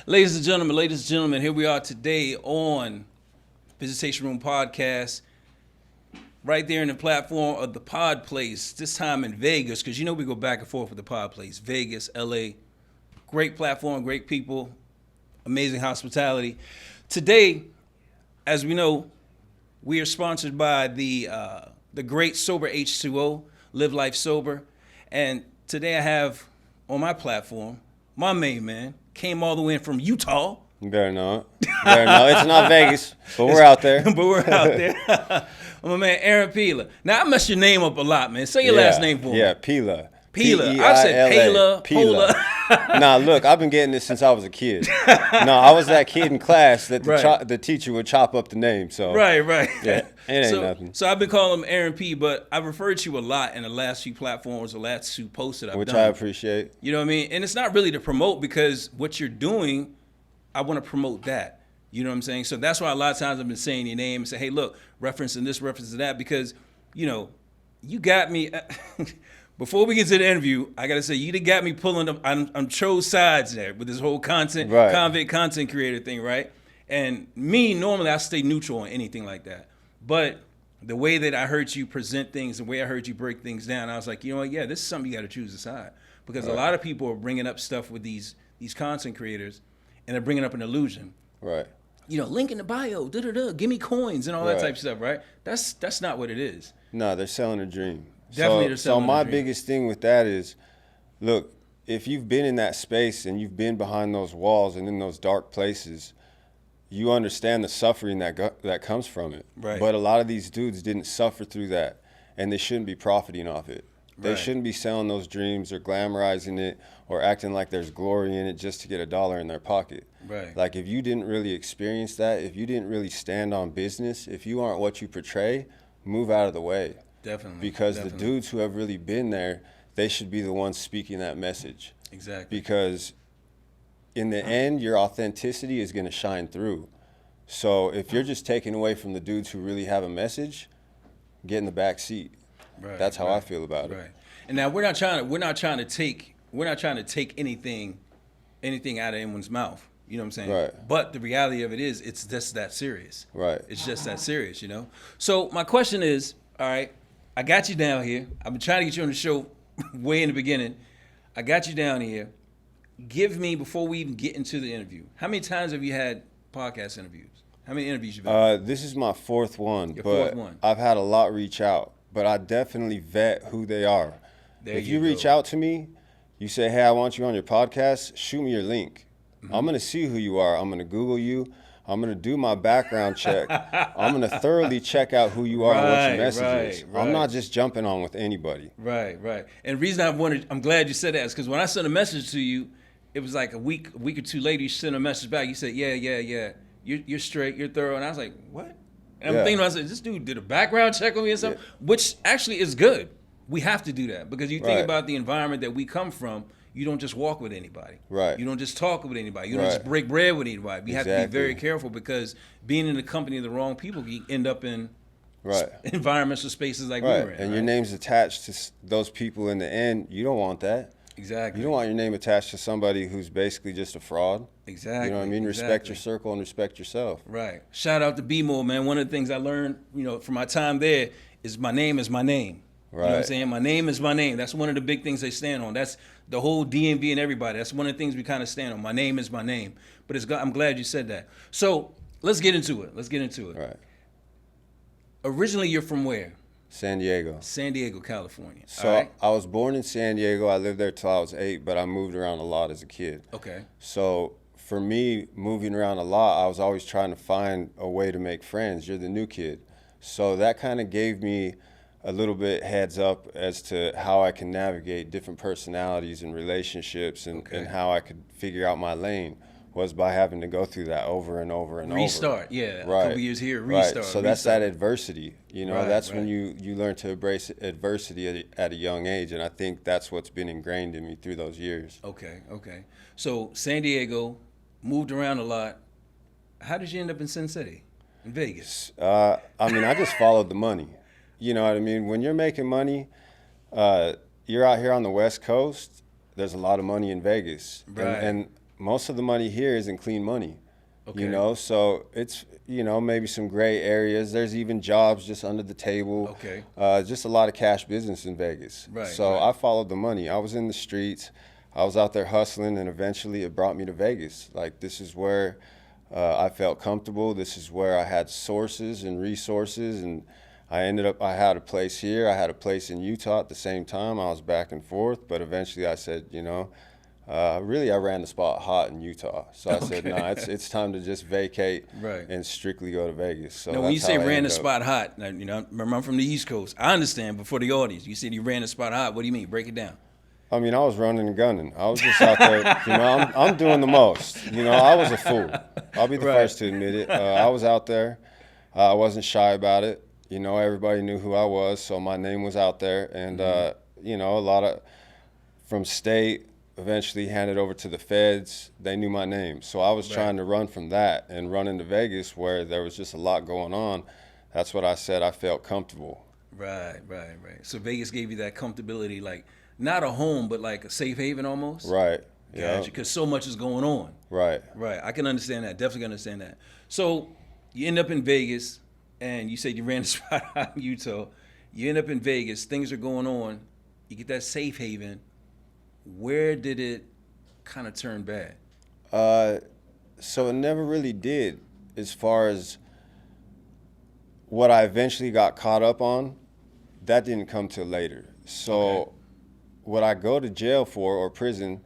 Ladies and gentlemen, here we are today on Visitation Room Podcast, right there in the platform of the Pod Place, this time in Vegas, because you know we go back and forth with the Pod Place. Vegas, LA, great platform, great people, amazing hospitality. Today, as we know, we are sponsored by the great Sober H2O, Live Life Sober, and today I have on my platform, my main man, came all the way in from Utah. You better not. It's not Vegas, but we're out there. But we're out there. I'm my man, Aaron Peila. Now, I messed your name up a lot, man. Say your last name for me. Yeah, Peila. Peila. I've said Peila, Pola. Nah, look, I've been getting this since I was a kid. No, I was that kid in class that the teacher would chop up the name. So Right. Yeah, it ain't nothing. So I've been calling him Aaron P, but I've referred to you a lot in the last few platforms, the last two posts that I've Which done. I appreciate. You know what I mean? And it's not really to promote, because what you're doing, I want to promote that. You know what I'm saying? So that's why a lot of times I've been saying your name and say, hey, look, referencing this, referencing that, because, you know, you got me. Before we get to the interview, I got to say, you done got me pulling up on chose sides there with this whole content, convict content creator thing, right? And me, normally I stay neutral on anything like that. But the way that I heard you present things, the way I heard you break things down, I was like, you know what, yeah, this is something you got to choose a side. Because a lot of people are bringing up stuff with these content creators, and they're bringing up an illusion. Right. You know, link in the bio, give me coins and all that type of stuff, right? That's not what it is. No, they're selling a dream. Definitely they're selling a dream. So my biggest thing with that is, look, if you've been in that space and you've been behind those walls and in those dark places, you understand the suffering that comes from it. Right. But a lot of these dudes didn't suffer through that, and they shouldn't be profiting off it. They shouldn't be selling those dreams or glamorizing it or acting like there's glory in it just to get $1 in their pocket. Right. Like, if you didn't really experience that, if you didn't really stand on business, if you aren't what you portray, move out of the way. Definitely. Because the dudes who have really been there, they should be the ones speaking that message. Exactly. Because in the end, your authenticity is going to shine through. So if you're just taking away from the dudes who really have a message, get in the back seat. Right. That's how I feel about it. Right. And now we're not trying to take anything out of anyone's mouth. You know what I'm saying? Right. But the reality of it is, it's just that serious. Right. It's just that serious, you know? So my question is, all right, I got you down here. I've been trying to get you on the show way in the beginning. I got you down here. Give me, before we even get into the interview, how many times have you had podcast interviews? How many interviews you been on? This is my fourth one. Your but fourth one. I've had a lot reach out, but I definitely vet who they are. If you reach out to me, you say, hey, I want you on your podcast, shoot me your link. Mm-hmm. I'm going to see who you are. I'm going to Google you. I'm going to do my background check. I'm going to thoroughly check out who you are and what your message is. I'm not just jumping on with anybody. Right. And the reason I'm glad you said that is because when I sent a message to you, it was like a week or two later, you sent a message back. You said, yeah. You're straight, you're thorough. And I was like, what? And I'm thinking, I said, this dude did a background check on me or something, which actually is good. We have to do that, because you think about the environment that we come from. You don't just walk with anybody. Right. You don't just talk with anybody. You don't just break bread with anybody. We have to be very careful, because being in the company of the wrong people, you end up in environments or spaces like we were in. And your name's attached to those people in the end. You don't want that. Exactly. You don't want your name attached to somebody who's basically just a fraud. Exactly. You know what I mean? Respect your circle and respect yourself. Right. Shout out to B-More, man. One of the things I learned, from my time there is my name is my name. Right. You know what I'm saying? My name is my name. That's one of the big things they stand on. That's the whole DMV and everybody. That's one of the things we kind of stand on. My name is my name. But I'm glad you said that. So let's get into it. Right. Originally, you're from where? San Diego. San Diego, California. So I was born in San Diego. I lived there till I was 8, but I moved around a lot as a kid. Okay. So for me, moving around a lot, I was always trying to find a way to make friends. You're the new kid. So that kind of gave me a little bit heads up as to how I can navigate different personalities and relationships and how I could figure out my lane. Was by having to go through that over and over and restart, over. Yeah. A couple years here, restart. Right. So that's that adversity. That's when you learn to embrace adversity at a young age, and I think that's what's been ingrained in me through those years. Okay. So San Diego, moved around a lot. How did you end up in Sin City, in Vegas? I just followed the money. You know what I mean? When you're making money, you're out here on the West Coast, there's a lot of money in Vegas. Right. And most of the money here isn't clean money. Okay. You know, so it's, you know, maybe some gray areas. There's even jobs just under the table. Okay. Just a lot of cash business in Vegas. Right, So right. I followed the money. I was in the streets. I was out there hustling, and eventually it brought me to Vegas. Like, this is where I felt comfortable. This is where I had sources and resources, and I had a place here. I had a place in Utah at the same time. I was back and forth, but eventually I said, you know, really, I ran the spot hot in Utah. So I said, no, it's time to just vacate Right. and strictly go to Vegas. So Now, when you that's say how I ran the ended up. spot hot, now, you know, remember I'm from the East Coast. I understand, but for the audience, you said you ran the spot hot. What do you mean? Break it down. I mean, I was running and gunning. I was just out there, you know, I'm doing the most. You know, I was a fool. I'll be the Right. first to admit it. I was out there. I wasn't shy about it. You know, everybody knew who I was, so my name was out there. And, you know, a lot of, from state, eventually handed over to the feds, they knew my name. So I was Right. trying to run from that and run into Vegas where there was just a lot going on. That's what I said. I felt comfortable. Right. So Vegas gave you that comfortability, like not a home, but like a safe haven almost. Right. Yeah. Gotcha. Because so much is going on. Right. Right. I can understand that. Definitely can understand that. So you end up in Vegas, and you said you ran the spot out in Utah. You end up in Vegas. Things are going on. You get that safe haven. Where did it kind of turn bad? So it never really did, as far as what I eventually got caught up on. That didn't come till later. So Okay. what I go to jail for, or prison,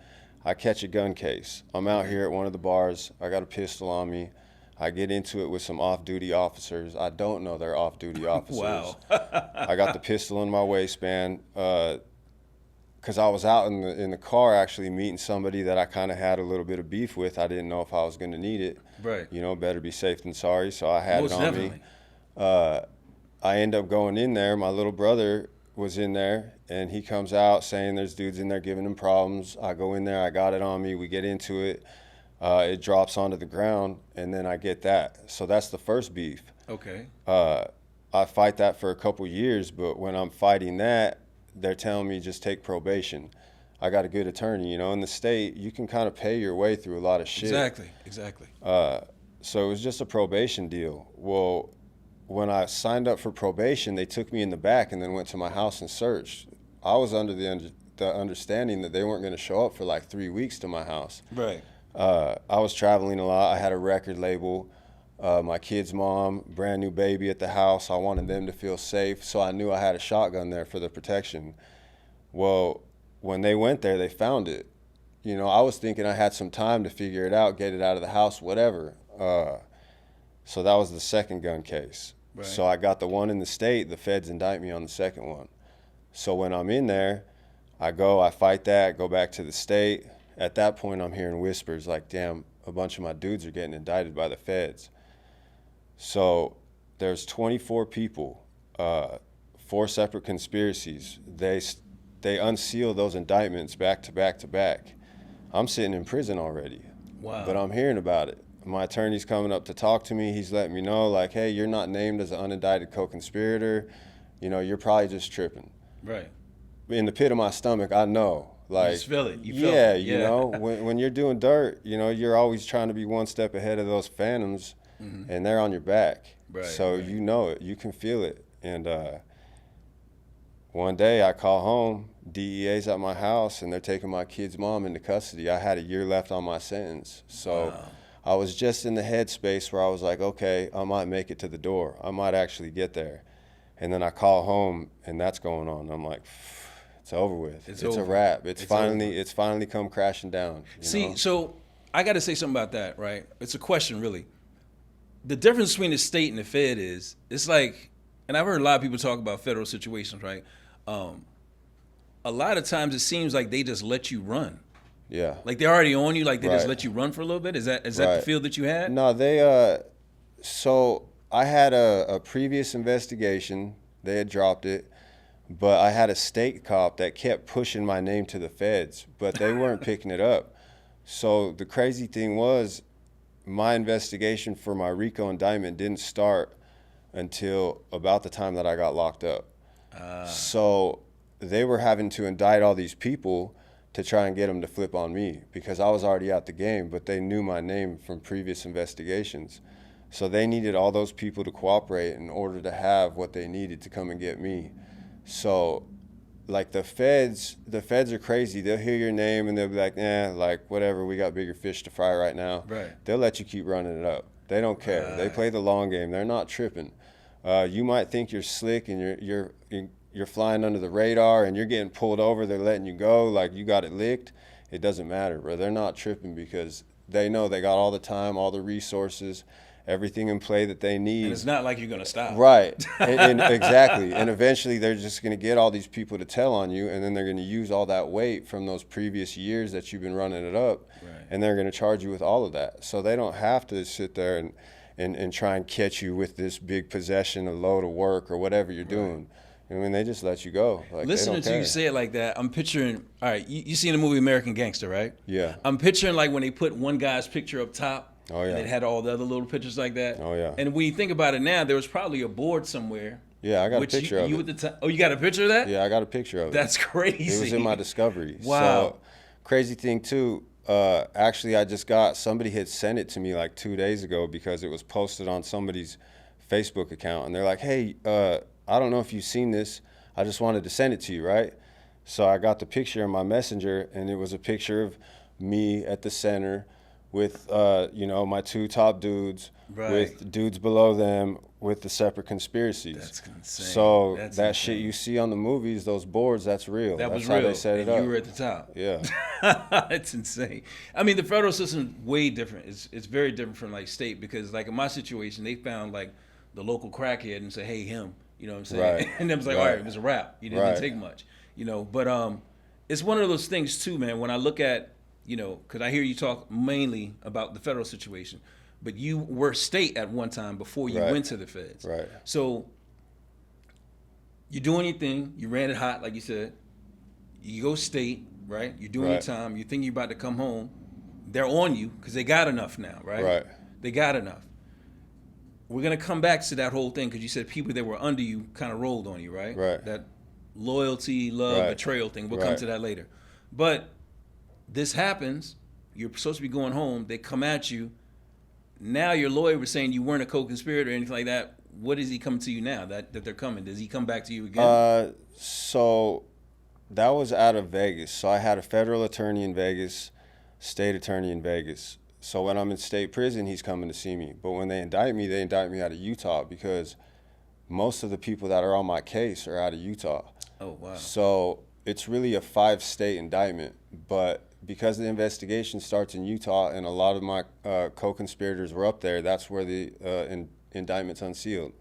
I catch a gun case. I'm out here at one of the bars. I got a pistol on me. I get into it with some off-duty officers. I don't know they're off-duty officers. Wow. I got the pistol in my waistband because I was out in the car actually meeting somebody that I kind of had a little bit of beef with. I didn't know if I was going to need it. Right. You know, better be safe than sorry. So I had Most it on definitely. me. I end up going in there. My little brother was in there, and he comes out saying there's dudes in there giving him problems. I go in there. I got it on me. We get into it. It drops onto the ground, and then I get that. So that's the first beef. Okay. I fight that for a couple years, but when I'm fighting that, they're telling me just take probation. I got a good attorney, you know. In the state, you can kind of pay your way through a lot of shit. Exactly. So it was just a probation deal. Well, when I signed up for probation, they took me in the back and then went to my house and searched. I was under the understanding that they weren't going to show up for like 3 weeks to my house. Right. I was traveling a lot. I had a record label. My kid's mom, brand new baby at the house. I wanted them to feel safe, so I knew I had a shotgun there for the protection. Well, when they went there, they found it. You know, I was thinking I had some time to figure it out, get it out of the house, whatever. So that was the second gun case. Right. So I got the one in the state. The feds indict me on the second one. So when I'm in there, I fight that, go back to the state. At that point, I'm hearing whispers like, damn, a bunch of my dudes are getting indicted by the feds. So there's 24 people, 4 separate conspiracies. They unseal those indictments back to back to back. I'm sitting in prison already. Wow. But I'm hearing about it. My attorney's coming up to talk to me. He's letting me know, like, hey, you're not named as an unindicted co-conspirator. You know, you're probably just tripping. Right. In the pit of my stomach, I know. Like, You just feel it. You feel yeah, it. you know, when you're doing dirt, you know, you're always trying to be one step ahead of those phantoms, and they're on your back. Right, So right. you know it. You can feel it. And one day I call home, DEA's at my house, and they're taking my kid's mom into custody. I had a year left on my sentence. So Wow. I was just in the headspace where I was like, okay, I might make it to the door. I might actually get there. And then I call home, and that's going on. I'm like, it's over with. It's A over. wrap. It's over. finally come crashing down. You See, know? so I got to say something about that, right? It's a question, really. The difference between the state and the Fed is, it's like, and I've heard a lot of people talk about federal situations, right? A lot of times it seems like they just let you run. Yeah. Like they're already on you, like they just Right. let you run for a little bit. Is that the Right. feel that you had? No, they so I had a previous investigation. They had dropped it, but I had a state cop that kept pushing my name to the feds, but they weren't picking it up. So the crazy thing was, my investigation for my RICO indictment didn't start until about the time that I got locked up. So they were having to indict all these people to try and get them to flip on me because I was already out the game, but they knew my name from previous investigations. So they needed all those people to cooperate in order to have what they needed to come and get me. So like the feds are crazy. They'll hear your name and they'll be like, like whatever, we got bigger fish to fry right now. Right. They'll let you keep running it up. They don't care. Right. They play the long game. They're not tripping. You might think you're slick and you're flying under the radar and you're getting pulled over. They're letting you go like you got it licked. It doesn't matter, bro. They're not tripping because they know they got all the time, all the resources, everything in play that they need. And it's not like you're going to stop. Right. and exactly. And eventually they're just going to get all these people to tell on you, and then they're going to use all that weight from those previous years that you've been running it up, right. And they're going to charge you with all of that. So they don't have to sit there and try and catch you with this big possession, a load of work, or whatever you're doing. I mean, they just let you go. Like, listening to you say it like that, I'm picturing, all right, you seen the movie American Gangster, right? Yeah. I'm picturing like when they put one guy's picture up top, oh, yeah. And it had all the other little pictures like that. Oh, yeah. And when you think about it now, there was probably a board somewhere. Yeah, I got a picture of it. Oh, you got a picture of that? Yeah, I got a picture of it. That's crazy. It was in my discovery. Wow. So, crazy thing, too, actually, somebody had sent it to me like 2 days ago because it was posted on somebody's Facebook account. And they're like, hey, I don't know if you've seen this. I just wanted to send it to you, right? So I got the picture in my messenger, and it was a picture of me at the center with, my two top dudes, right. with dudes below them with the separate conspiracies. That's insane. So that's that insane. shit you see on the movies, those boards, that's real. That that's was how real. they set it and up. You were at the top. Yeah. It's insane. I mean, the federal system is way different. It's very different from like state because like in my situation, they found like the local crackhead and said, hey, him. You know what I'm saying? Right. And it was like, all right, it was a wrap. You didn't take much. But it's one of those things too, man. When I look at, because I hear you talk mainly about the federal situation, but you were state at one time before you went to the feds. Right. So you're doing your thing. You ran it hot, like you said. You go state, right? You're doing your time. You think you're about to come home. They're on you because they got enough now, right? Right. They got enough. We're going to come back to that whole thing because you said people that were under you kind of rolled on you, right? Right. That loyalty, love, betrayal thing. We'll come to that later. But this happens. You're supposed to be going home. They come at you. Now your lawyer was saying you weren't a co-conspirator or anything like that. What is he coming to you now that they're coming? Does he come back to you again? So that was out of Vegas. So I had a federal attorney in Vegas, state attorney in Vegas. So when I'm in state prison, he's coming to see me. But when they indict me out of Utah because most of the people that are on my case are out of Utah. Oh, wow. So it's really a 5-state indictment. But because the investigation starts in Utah and a lot of my co-conspirators were up there, that's where the indictment's unsealed.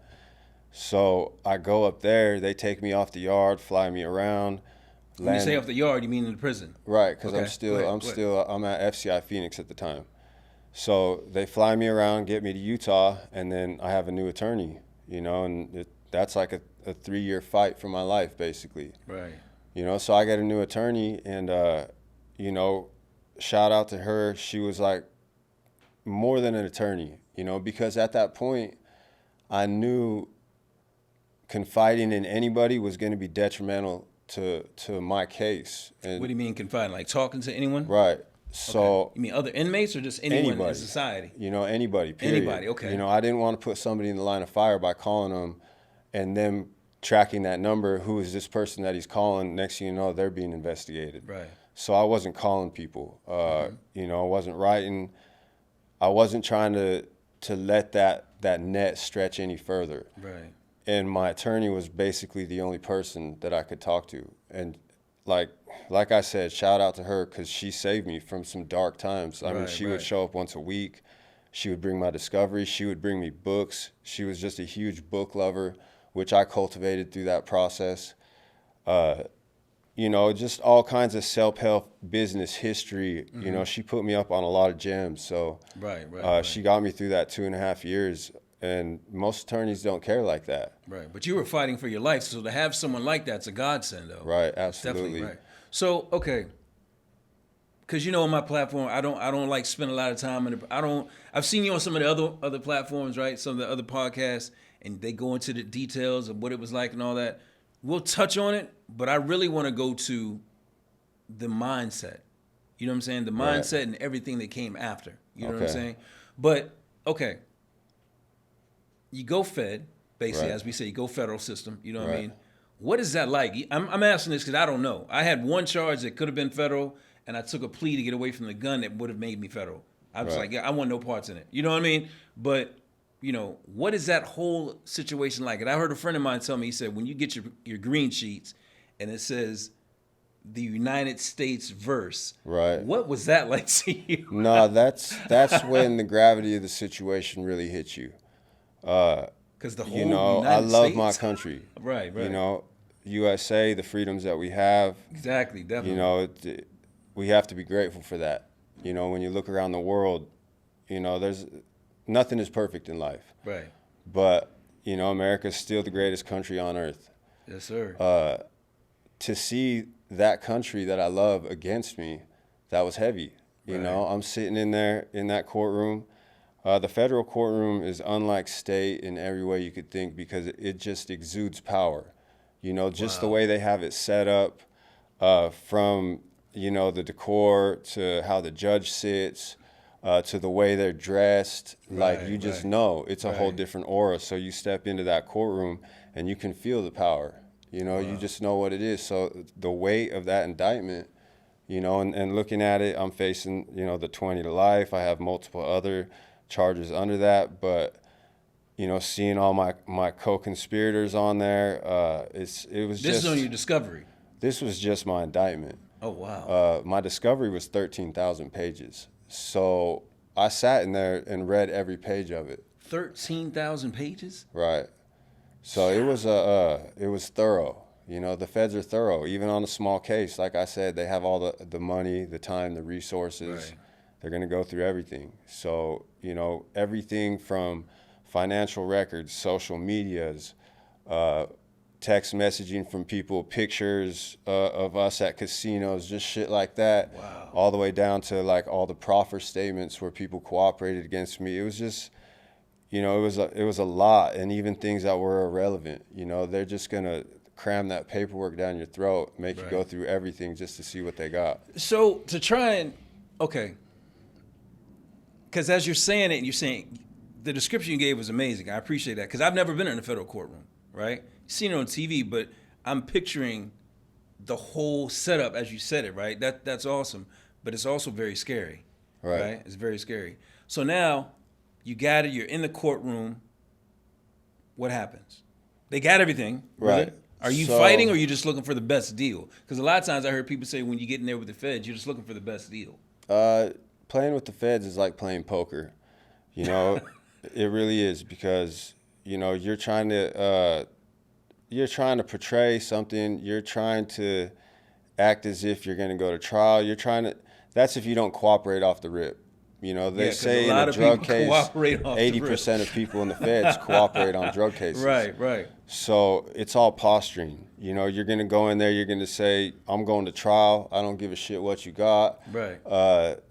So I go up there, they take me off the yard, fly me around. When you say off the yard, you mean in the prison? Right, because I'm at FCI Phoenix at the time. So they fly me around, get me to Utah, and then I have a new attorney, and that's like a 3-year fight for my life, basically. Right. So I get a new attorney, and, shout out to her. She was like more than an attorney, because at that point, I knew confiding in anybody was going to be detrimental to my case. And what do you mean confiding? Like talking to anyone? Right. So you mean other inmates or just anyone in society? Anybody, period. Anybody, okay. I didn't want to put somebody in the line of fire by calling them and them tracking that number. Who is this person that he's calling? Next thing you know, they're being investigated. Right. So I wasn't calling people. I wasn't writing. I wasn't trying to let that net stretch any further. Right. And my attorney was basically the only person that I could talk to. And like I said, shout out to her because she saved me from some dark times. I mean, she would show up once a week. She would bring my discoveries. She would bring me books. She was just a huge book lover, which I cultivated through that process. Just all kinds of self-help business history. Mm-hmm. She put me up on a lot of gems. So she got me through that 2.5 years. And most attorneys don't care like that. Right. But you were fighting for your life. So to have someone like that's a godsend, though. Right. Absolutely. Definitely right. So, okay. Because, on my platform, I don't like spend a lot of time I've seen you on some of the other platforms, right? Some of the other podcasts, and they go into the details of what it was like and all that. We'll touch on it, but I really want to go to the mindset. You know what I'm saying? The Right. mindset and everything that came after. You know what I'm Okay. saying? But okay, you go Fed, basically, Right. as we say, you go federal system. You know what I Right. mean? What is that like? I'm asking this because I don't know. I had one charge that could have been federal, and I took a plea to get away from the gun that would have made me federal. I was Right. like, yeah, I want no parts in it. You know what I mean? But what is that whole situation like? And I heard a friend of mine tell me, he said, when you get your green sheets and it says the United States verse, Right. what was that like to you? No, that's when the gravity of the situation really hits you. Because the whole You know, United I love States. my country. Right. You know, USA, the freedoms that we have. Exactly, definitely. You know, we have to be grateful for that. You know, when you look around the world, you know, there's nothing is perfect in life. Right. But, you know, America's still the greatest country on earth. Yes, sir. To see that country that I love against me, that was heavy. You Right. know, I'm sitting in there in that courtroom. The federal courtroom is unlike state in every way you could think because it just exudes power. You know, just the Wow. way they have it set up, from, you know, the decor to how the judge sits, to the way they're dressed. Like, Right, you just right. know it's a whole Right. different aura. So you step into that courtroom and you can feel the power. You know, you just know what it is. So the weight of that indictment, you know, and looking at it, I'm facing, you know, the 20 to life. I have multiple other charges under that, but, you know, seeing all my co-conspirators on there, it was This just, is on your discovery. this was just my indictment. Oh, wow. My discovery was 13,000 pages. So I sat in there and read every page of it. 13,000 pages? Right. So it was thorough. You know, the feds are thorough, even on a small case. Like I said, they have all the money, the time, the resources. Right. They're going to go through everything. So, you know, everything from financial records, social medias, text messaging from people, pictures of us at casinos, just shit like that. Wow. All the way down to like all the proffer statements where people cooperated against me. It was just, you know, it was a lot, and even things that were irrelevant. You know, they're just gonna cram that paperwork down your throat, make you Right. go through everything just to see what they got. So to try and, okay, because as you're saying it, and you're saying the description you gave was amazing. I appreciate that because I've never been in a federal courtroom, right? Seen it on TV, but I'm picturing the whole setup as you said it, right? That's awesome, but it's also very scary, Right. It's very scary. So now you got it. You're in the courtroom. What happens? They got everything, really? Right. Are you So- fighting, or are you just looking for the best deal? Because a lot of times I heard people say when you get in there with the feds, you're just looking for the best deal. Playing with the feds is like playing poker. You know, it really is, because, you know, you're trying to portray something. You're trying to act as if you're going to go to trial. That's if you don't cooperate off the rip. You know, they 'cause say a lot in a of drug people case, cooperate off the rip. 80% of people in the feds cooperate on drug cases. Right. So it's all posturing. You know, you're going to go in there, you're going to say, I'm going to trial. I don't give a shit what you got. Right.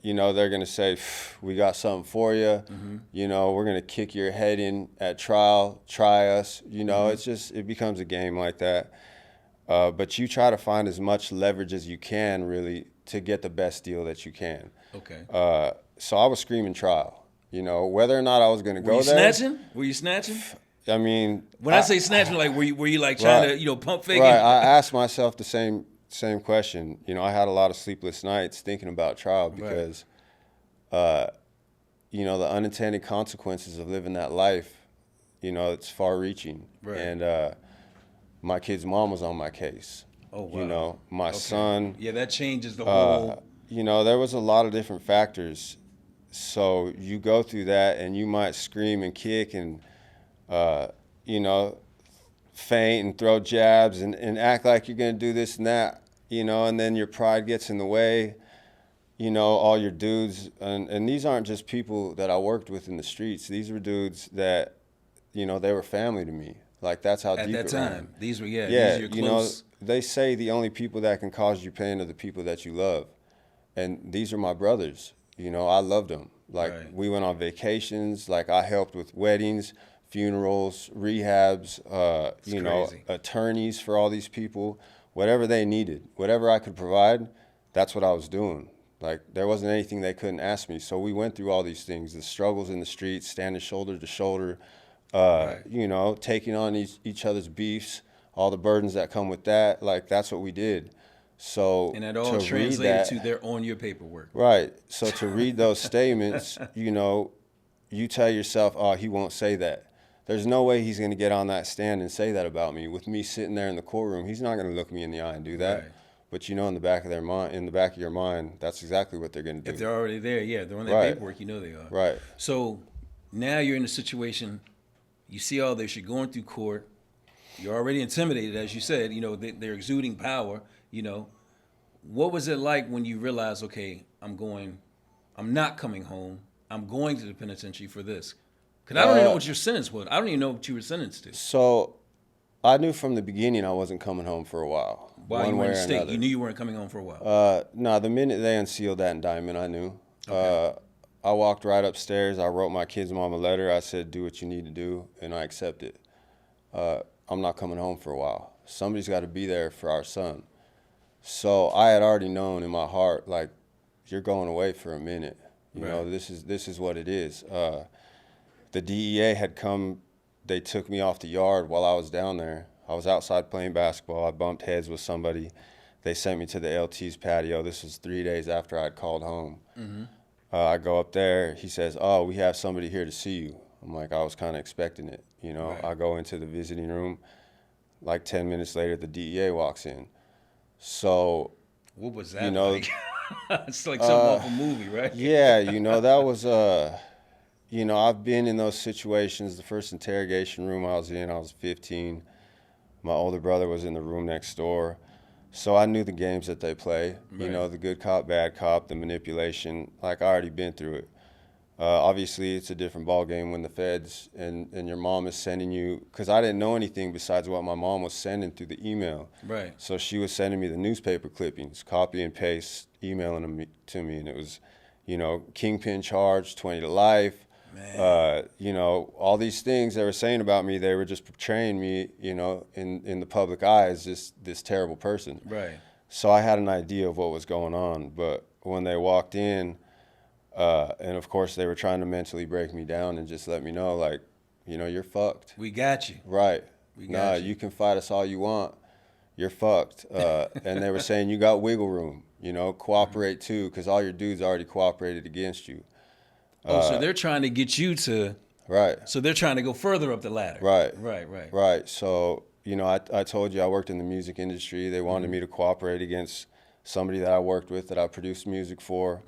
You know, they're going to say, we got something for you. Mm-hmm. You know, we're going to kick your head in at trial, try us. You know, Mm-hmm. it becomes a game like that. But you try to find as much leverage as you can, really, to get the best deal that you can. Okay. So I was screaming trial. You know, whether or not I was going to Were go you there. snatching? Were you snatching? I mean, When I say snatching, like were you like trying Right. to pump faking? right, I asked myself the same question. You know, I had a lot of sleepless nights thinking about trial because, you know, the unintended consequences of living that life, you know, it's far-reaching. Right. And my kid's mom was on my case. Oh, wow. You know, my son. Yeah, that changes the whole. You know, there was a lot of different factors. So you go through that, and you might scream and kick and, you know, faint and throw jabs and act like you're going to do this and that, you know, and then your pride gets in the way. You know, all your dudes, and these aren't just people that I worked with in the streets. These were dudes that, you know, they were family to me. Like, that's how At deep that it ran. time, these were these Yeah, are your you know, close. they say the only people that can cause you pain are the people that you love. And these are my brothers. You know, I loved them. Like, Right. we went on vacations. Like, I helped with weddings, funerals, rehabs, you know, crazy. attorneys for all these people, whatever they needed, whatever I could provide, that's what I was doing. Like, there wasn't anything they couldn't ask me. So we went through all these things, the struggles in the streets, standing shoulder to shoulder, Right. you know, taking on each other's beefs, all the burdens that come with that. Like, that's what we did. So And that all to read translated that, to they're on your paperwork. right. So to read those statements, you know, you tell yourself, oh, he won't say that. There's no way he's going to get on that stand and say that about me. With me sitting there in the courtroom, he's not going to look me in the eye and do that. Right. But you know, in the back of their mind, in the back of your mind, that's exactly what they're going to do. If they're already there, yeah, they're on that Right. paperwork, you know they are. Right. So now you're in a situation, you see all this, you're going through court, you're already intimidated, as you said, you know, they're exuding power, you know. What was it like when you realized, okay, I'm not coming home, I'm going to the penitentiary for this? Because I don't even know what your sentence was. I don't even know what you were sentenced to. So I knew from the beginning I wasn't coming home for a while. While you one were way in or state, another. you knew you weren't coming home for a while. No, the minute they unsealed that indictment, I knew. Okay. I walked right upstairs. I wrote my kid's mom a letter. I said, do what you need to do, and I accept it. I'm not coming home for a while. Somebody's got to be there for our son. So I had already known in my heart, like, you're going away for a minute. You know, this is what it is. The DEA had come. They took me off the yard while I was down there. I was outside playing basketball. I bumped heads with somebody. They sent me to the LT's patio. This was 3 days after I'd called home. Mm-hmm. I go up there. He says, oh, we have somebody here to see you. I'm like, I was kind of expecting it. You know, Right. I go into the visiting room. Like 10 minutes later, the DEA walks in. So, What was that you know, like? It's like something off a movie, right? yeah, you know, that was, you know, I've been in those situations. The first interrogation room I was in, I was 15. My older brother was in the room next door. So I knew the games that they play, you Right. know, the good cop, bad cop, the manipulation. Like, I already been through it. Obviously, it's a different ball game when the feds and your mom is sending you, because I didn't know anything besides what my mom was sending through the email. Right. So she was sending me the newspaper clippings, copy and paste, emailing them to me, and it was, you know, kingpin charge, 20 to life. Man. You know, all these things they were saying about me, they were just portraying me, you know, in the public eye as this terrible person. Right. So I had an idea of what was going on, but when they walked in, and of course they were trying to mentally break me down and just let me know, like, you know, you're fucked. We got you. Right. We Nah, got you. you can fight us all you want. You're fucked. And they were saying, you got wiggle room, you know, cooperate too, because all your dudes already cooperated against you. So they're trying to get you to, Right. so they're trying to go further up the ladder. Right. Right. Right. So, you know, I told you I worked in the music industry. They wanted me to cooperate against somebody that I worked with that I produced music for.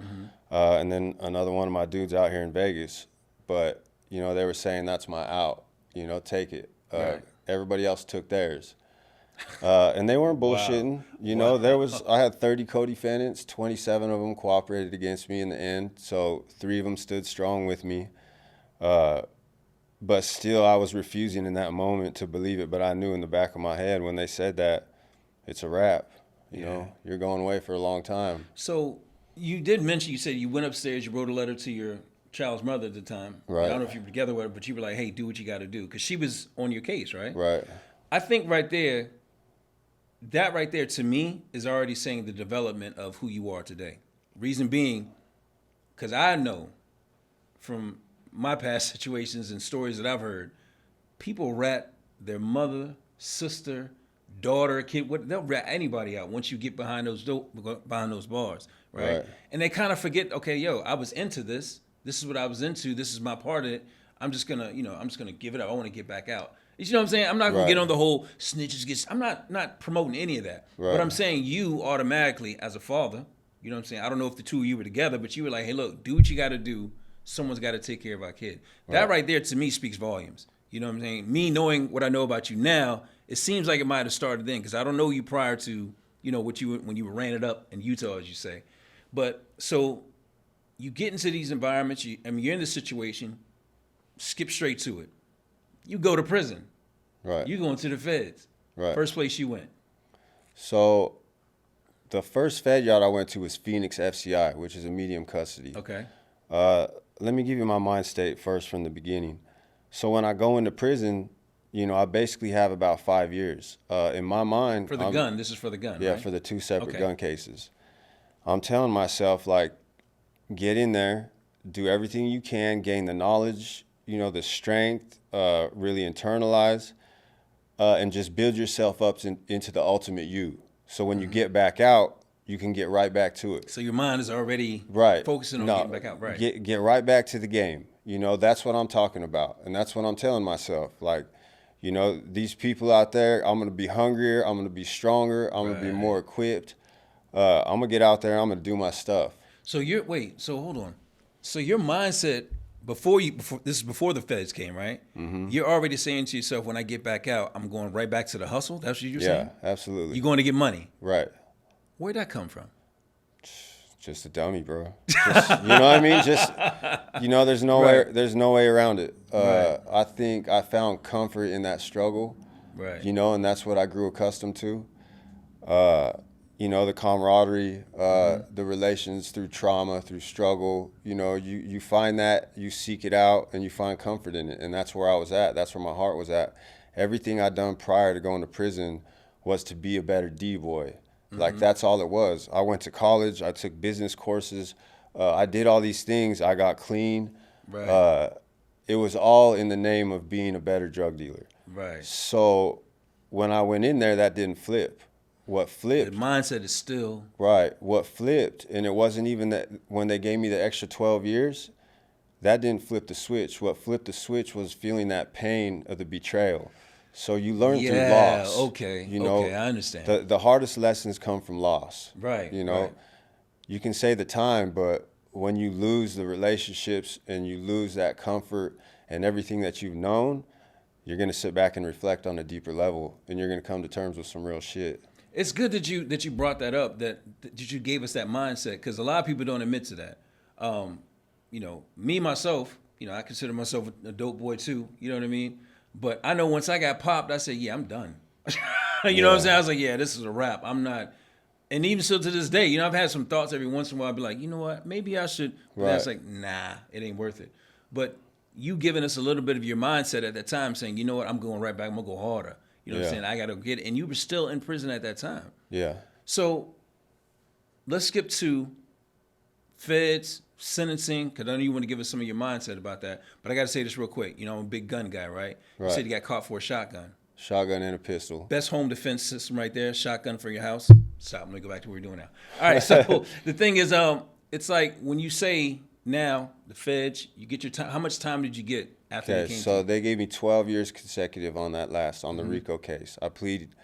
And then another one of my dudes out here in Vegas. But, you know, they were saying that's my out, you know, take it. Right. Everybody else took theirs. And they weren't bullshitting. You know, I had 30 co-defendants, 27 of them cooperated against me in the end. So 3 of them stood strong with me. But still, I was refusing in that moment to believe it. But I knew in the back of my head when they said that, it's a wrap. You know, you're going away for a long time. So you did mention, you said you went upstairs, you wrote a letter to your child's mother at the time. Right. I don't know if you were together with her, but you were like, hey, do what you got to do. Because she was on your case, right? Right. I think that right there to me is already saying the development of who you are today. Reason being, because I know from my past situations and stories that I've heard, people rat their mother, sister, daughter, kid, they'll rat anybody out once you get behind those bars, right? And they kind of forget, okay, yo, I was into this. This is what I was into. This is my part of it. I'm just gonna give it up. I want to get back out. You know what I'm saying? I'm not gonna get on the whole snitches get. I'm not promoting any of that. Right. But I'm saying you automatically, as a father, you know what I'm saying? I don't know if the two of you were together, but you were like, hey, look, do what you got to do. Someone's got to take care of our kid. That right there to me speaks volumes. You know what I'm saying? Me knowing what I know about you now, it seems like it might have started then because I don't know you prior to, you know, when you ran it up in Utah, as you say. But so you get into these environments. You're in this situation. Skip straight to it. You go to prison. Right. You go into the feds. Right. First place you went. So the first Fed yard I went to was Phoenix FCI, which is a medium custody. Okay. Let me give you my mind state first from the beginning. So when I go into prison, you know, I basically have about 5 years. In my mind, For the gun. This is for the gun, yeah, right? for the 2 separate Okay. gun cases. I'm telling myself, like, get in there, do everything you can, gain the knowledge, the strength, really internalize, and just build yourself up into the ultimate you. So when you get back out, you can get right back to it. So your mind is already Right. focusing on getting back out. Right. Get right back to the game. That's what I'm talking about. And that's what I'm telling myself. Like, these people out there, I'm going to be hungrier. I'm going to be stronger. I'm going to be more equipped. I'm going to get out there. I'm going to do my stuff. So so hold on. So your mindset before this is before the feds came, right? Mm-hmm. You're already saying to yourself, when I get back out, I'm going right back to the hustle. That's what you're saying? Yeah, absolutely. You're going to get money. Right. Where'd that come from? Just a dummy, bro. Just, you know what I mean? Just, there's no way around it. I think I found comfort in that struggle. Right. And that's what I grew accustomed to. The camaraderie, the relations through trauma, through struggle. You find that, you seek it out, and you find comfort in it. And that's where I was at. That's where my heart was at. Everything I'd done prior to going to prison was to be a better D-boy. Like, that's all it was. I went to college. I took business courses. I did all these things. I got clean. Right. It was all in the name of being a better drug dealer. Right. So when I went in there, that didn't flip. What flipped? The mindset is still. Right. What flipped, and it wasn't even that when they gave me the extra 12 years, that didn't flip the switch. What flipped the switch was feeling that pain of the betrayal. So you learn through loss. Okay. Okay, I understand. The hardest lessons come from loss. Right. Right. You can say the time, but when you lose the relationships and you lose that comfort and everything that you've known, you're going to sit back and reflect on a deeper level, and you're going to come to terms with some real shit. It's good that you brought that up, that you gave us that mindset, because a lot of people don't admit to that. Me, myself, I consider myself a dope boy too, you know what I mean? But I know once I got popped, I said, yeah, I'm done. You know what I'm saying? I was like, yeah, this is a wrap. I'm not. And even still to this day, I've had some thoughts every once in a while. I'd be like, you know what? Maybe I should. But that's like, nah, it ain't worth it. But you giving us a little bit of your mindset at that time, saying, you know what? I'm going right back. I'm going to go harder. You know what I'm saying? I got to get it. And you were still in prison at that time. Yeah. So let's skip to feds, sentencing, because I know you want to give us some of your mindset about that. But I got to say this real quick. I'm a big gun guy, right? You said you got caught for a shotgun. Shotgun and a pistol. Best home defense system right there. Shotgun for your house. Stop. Let me go back to what we're doing now. All right. So the thing is, it's like when you say now the feds, you get your time. How much time did you get after they came? So they gave me 12 years consecutive on that on the RICO case. I pleaded.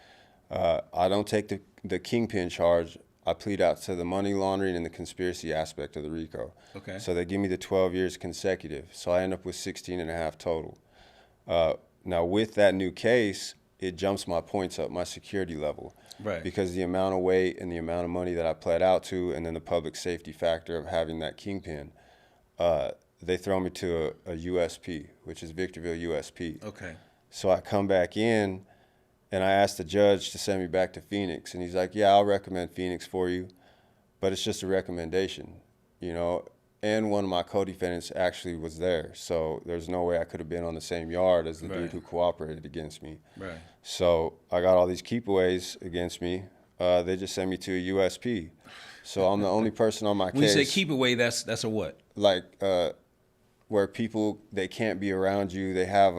I don't take the kingpin charge. I plead out to the money laundering and the conspiracy aspect of the RICO. Okay. So they give me the 12 years consecutive. So I end up with 16 and a half total. Now with that new case, it jumps my points up, my security level. Right. Because the amount of weight and the amount of money that I pled out to, and then the public safety factor of having that kingpin, they throw me to a USP, which is Victorville USP. Okay. So I come back in, and I asked the judge to send me back to Phoenix. And he's like, yeah, I'll recommend Phoenix for you, but it's just a recommendation, And one of my co-defendants actually was there. So there's no way I could have been on the same yard as the dude who cooperated against me. Right. So I got all these keepaways against me. They just sent me to a USP. So I'm the only person on my case. When you say keep away, that's a what? Like where people, they can't be around you. They have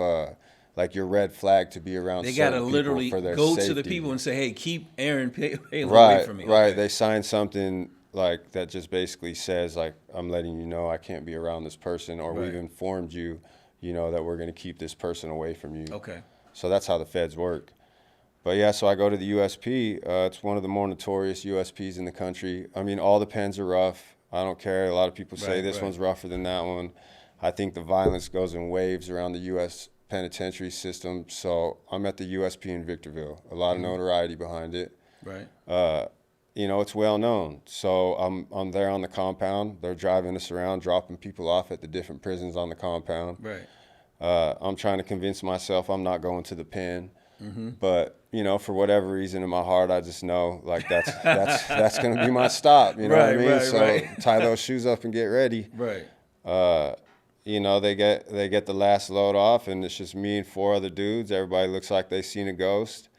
like your red flag to be around. They gotta literally for their go safety. to the people and say, "Hey, keep Aaron Peila right, away from me." Right. Okay. They sign something like that just basically says like, I'm letting you know I can't be around this person, or we've informed you, that we're going to keep this person away from you. Okay. So that's how the feds work. But yeah, so I go to the USP. It's one of the more notorious USPs in the country. I mean, all the pens are rough. I don't care. A lot of people say this one's rougher than that one. I think the violence goes in waves around the U.S. penitentiary system. So I'm at the USP in Victorville. A lot of notoriety behind it. Right. It's well known. So I'm there on the compound. They're driving us around, dropping people off at the different prisons on the compound. Right. I'm trying to convince myself I'm not going to the pen. But for whatever reason in my heart, I just know like that's going to be my stop. You know what I mean? So tie those shoes up and get ready. Right. They get the last load off, and it's just me and 4 other dudes. Everybody looks like they seen a ghost.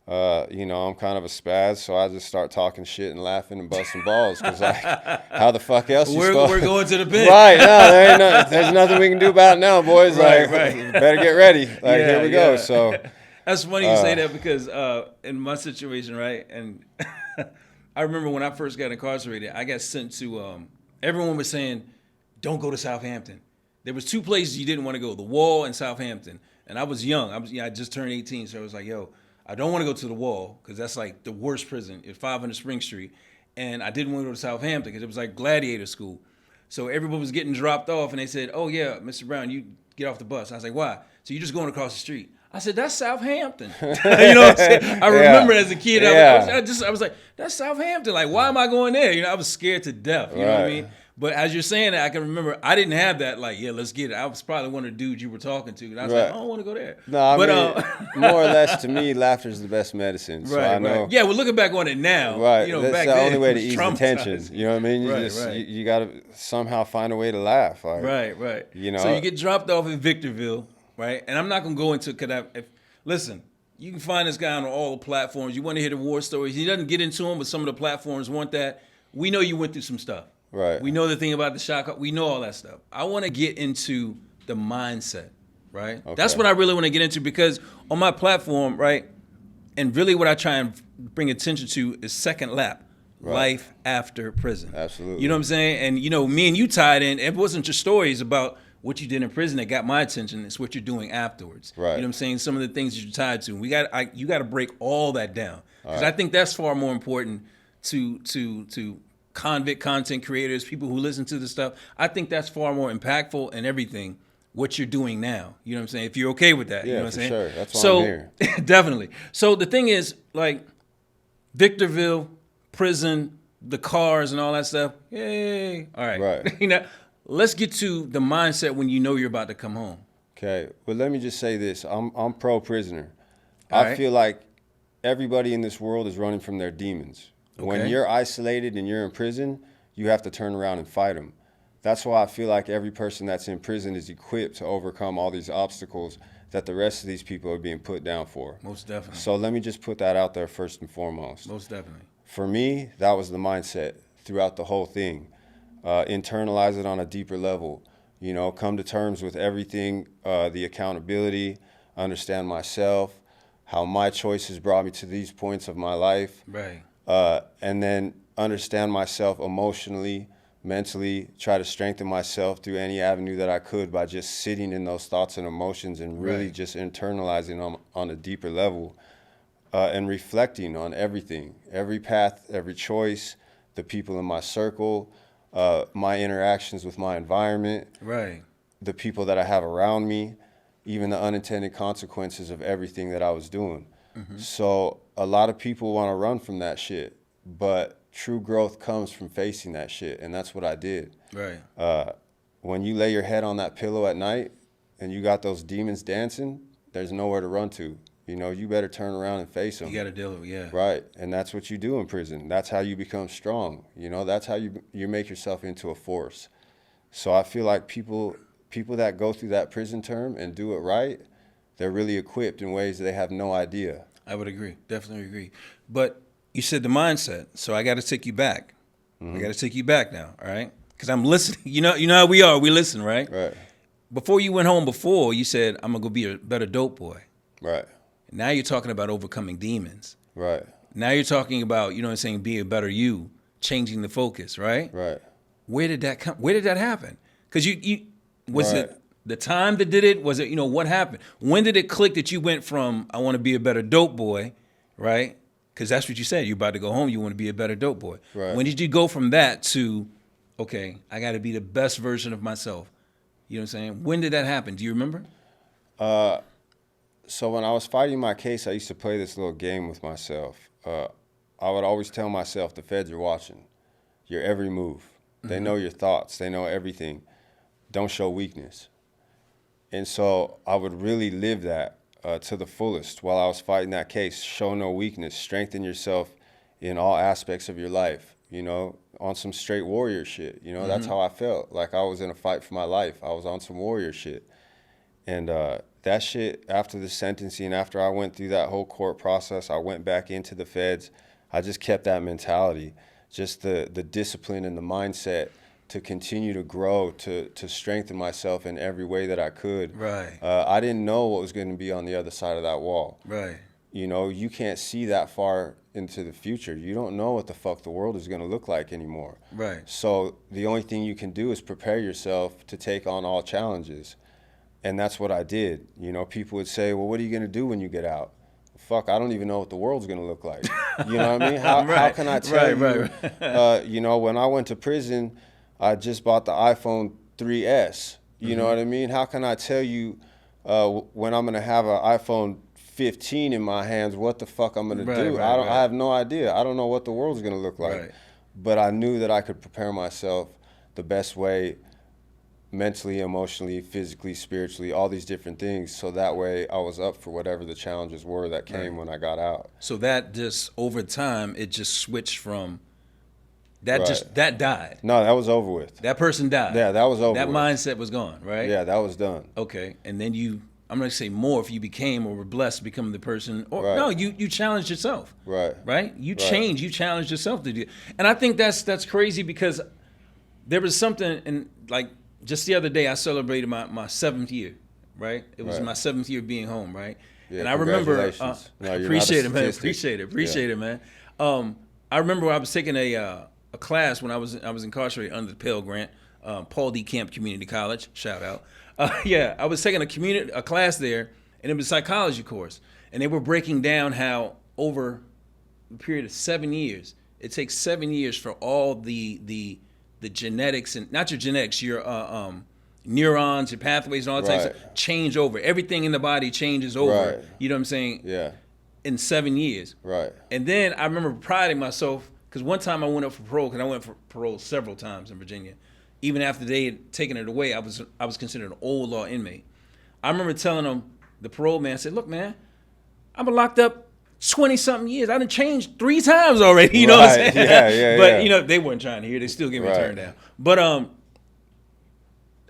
You know, I'm kind of a spaz, so I just start talking shit and laughing and busting balls. Cause like, how the fuck else you supposed? We're going to the pen. Right? No, there's nothing we can do about it now, boys. Right, like, right. better get ready. Like, Yeah, here we go. yeah. So That's funny you say that because in my situation, right, and I remember when I first got incarcerated, I got sent to. Everyone was saying, "Don't go to Southampton." There was 2 places you didn't want to go: the Wall and Southampton. And I was young. I just turned 18, so I was like, "Yo, I don't want to go to the Wall because that's like the worst prison at 500 Spring Street." And I didn't want to go to Southampton because it was like gladiator school. So everybody was getting dropped off, and they said, "Oh yeah, Mr. Brown, you get off the bus." I was like, "Why?" So you're just going across the street. I said, "That's Southampton." You know what I'm saying? I remember as a kid, I was like, "That's Southampton. Like, why am I going there?" You know, I was scared to death. You know what I mean? But as you're saying that, I can remember I didn't have that. Like, yeah, let's get it. I was probably one of the dudes you were talking to, and I was like, I don't want to go there. No, I mean, more or less to me, laughter is the best medicine. So I know. Right. Yeah, we're looking back on it now. Right. You know, that's back the then, only way to it was ease the tension. You know what I mean? You got to somehow find a way to laugh. Like, right. You know. So you get dropped off in Victorville, right? And I'm not gonna go into listen. You can find this guy on all the platforms. You want to hear the war stories. He doesn't get into them, but some of the platforms want that. We know you went through some stuff. Right. We know the thing about the shock. We know all that stuff. I want to get into the mindset, right? Okay. That's what I really want to get into because on my platform, right, and really what I try and bring attention to is second lap, life after prison. Absolutely. You know what I'm saying? And, you know, me and you tied in. It wasn't just stories about what you did in prison that got my attention. It's what you're doing afterwards. Right. You know what I'm saying? Some of the things that you're tied to. You got to break all that down because I think that's far more important to convict content creators, people who listen to the stuff. I think that's far more impactful and everything what you're doing now. You know what I'm saying? If you're okay with that. Yeah, you know what I'm saying? sure. That's why I'm here. Definitely. So the thing is, like, Victorville, prison, the cars and all that stuff. Yay. All right. Right. You know, let's get to the mindset when you know you're about to come home. Okay. Well, let me just say this. I'm pro-prisoner. All I feel like everybody in this world is running from their demons. Okay. When you're isolated and you're in prison, you have to turn around and fight them. That's why I feel like every person that's in prison is equipped to overcome all these obstacles that the rest of these people are being put down for. Most definitely. So let me just put that out there first and foremost. Most definitely. For me, that was the mindset throughout the whole thing. Internalize it on a deeper level. You know, come to terms with everything, the accountability, understand myself, how my choices brought me to these points of my life. Right. And then understand myself emotionally, mentally, try to strengthen myself through any avenue that I could by just sitting in those thoughts and emotions and really just internalizing them on a deeper level and reflecting on everything, every path, every choice, the people in my circle, my interactions with my environment, the people that I have around me, even the unintended consequences of everything that I was doing. So a lot of people want to run from that shit, but true growth comes from facing that shit, and that's what I did. Right. When you lay your head on that pillow at night and you got those demons dancing, there's nowhere to run to. You know, you better turn around and face them. You got to deal with it, Right, and that's what you do in prison. That's how you become strong. You know, that's how you make yourself into a force. So I feel like people that go through that prison term and do it right, they're really equipped in ways that they have no idea. I would agree, definitely agree. But you said the mindset, so I got to take you back. I got to take you back now, all right? Because I'm listening. You know how we are. We listen, right? Right. Before you went home before, you said, I'm going to go be a better dope boy. Right. Now you're talking about overcoming demons. Right. Now you're talking about, you know what I'm saying, being a better you, changing the focus, right? Right. Where did that come? Where did that happen? Because was it the time that did it? Was it, what happened? When did it click that you went from, I want to be a better dope boy, right? Because that's what you said. You're about to go home. You want to be a better dope boy. Right. When did you go from that to, okay, I got to be the best version of myself? You know what I'm saying? When did that happen? Do you remember? So when I was fighting my case, I used to play this little game with myself. I would always tell myself, the feds are watching your every move. They know your thoughts. They know everything. Don't show weakness. And so I would really live that to the fullest while I was fighting that case. Show no weakness. Strengthen yourself in all aspects of your life, on some straight warrior shit. That's how I felt. Like I was in a fight for my life. I was on some warrior shit. And that shit, after the sentencing, after I went through that whole court process, I went back into the feds. I just kept that mentality, just the discipline and the mindset to continue to grow, to strengthen myself in every way that I could. Right. I didn't know what was going to be on the other side of that wall. Right. You know, you can't see that far into the future. You don't know what the fuck the world is going to look like anymore. Right. So the only thing you can do is prepare yourself to take on all challenges. And that's what I did. You know, people would say, well, what are you going to do when you get out? Fuck, I don't even know what the world's going to look like. You know what I mean? How can I tell you? You know, when I went to prison, I just bought the iPhone 3S. You know what I mean? How can I tell you when I'm going to have an iPhone 15 in my hands what the fuck I'm going to do? I have no idea. I don't know what the world's going to look like. Right. But I knew that I could prepare myself the best way, mentally, emotionally, physically, spiritually, all these different things. So that way I was up for whatever the challenges were that came when I got out. So that just, over time, it just switched from, that died. No, that was over with. That person died. Yeah, that was over That with. mindset was gone, right? Yeah, that was done. Okay. And then you, I'm going to say more if you became or were blessed to become the person, or Right. no, you challenged yourself. Right. Right? You changed, you challenged yourself to do. And I think that's crazy because there was something, and like just the other day I celebrated my 7th year, right? It was my 7th year being home, right? Yeah, and I remember, congratulations. No, you're appreciate not it, a man. statistic. Appreciate it, man. I remember I was taking a class when I was incarcerated under the Pell Grant, Paul D. Camp Community College, shout out. I was taking a class there, and it was a psychology course, and they were breaking down how over a period of 7 years, it takes 7 years for all the genetics, and not your genetics, your neurons, your pathways, and all that types of change over. Everything in the body changes over. Right. You know what I'm saying? Yeah. In 7 years. Right. And then I remember priding myself, because one time I went up for parole, because I went for parole several times in Virginia. Even after they had taken it away, I was considered an old law inmate. I remember telling them, the parole man said, look, man, I've been locked up 20-something years. I done changed 3 times already. You know what I'm saying? Yeah, but, you know, they weren't trying to hear. They still gave me a turn down. But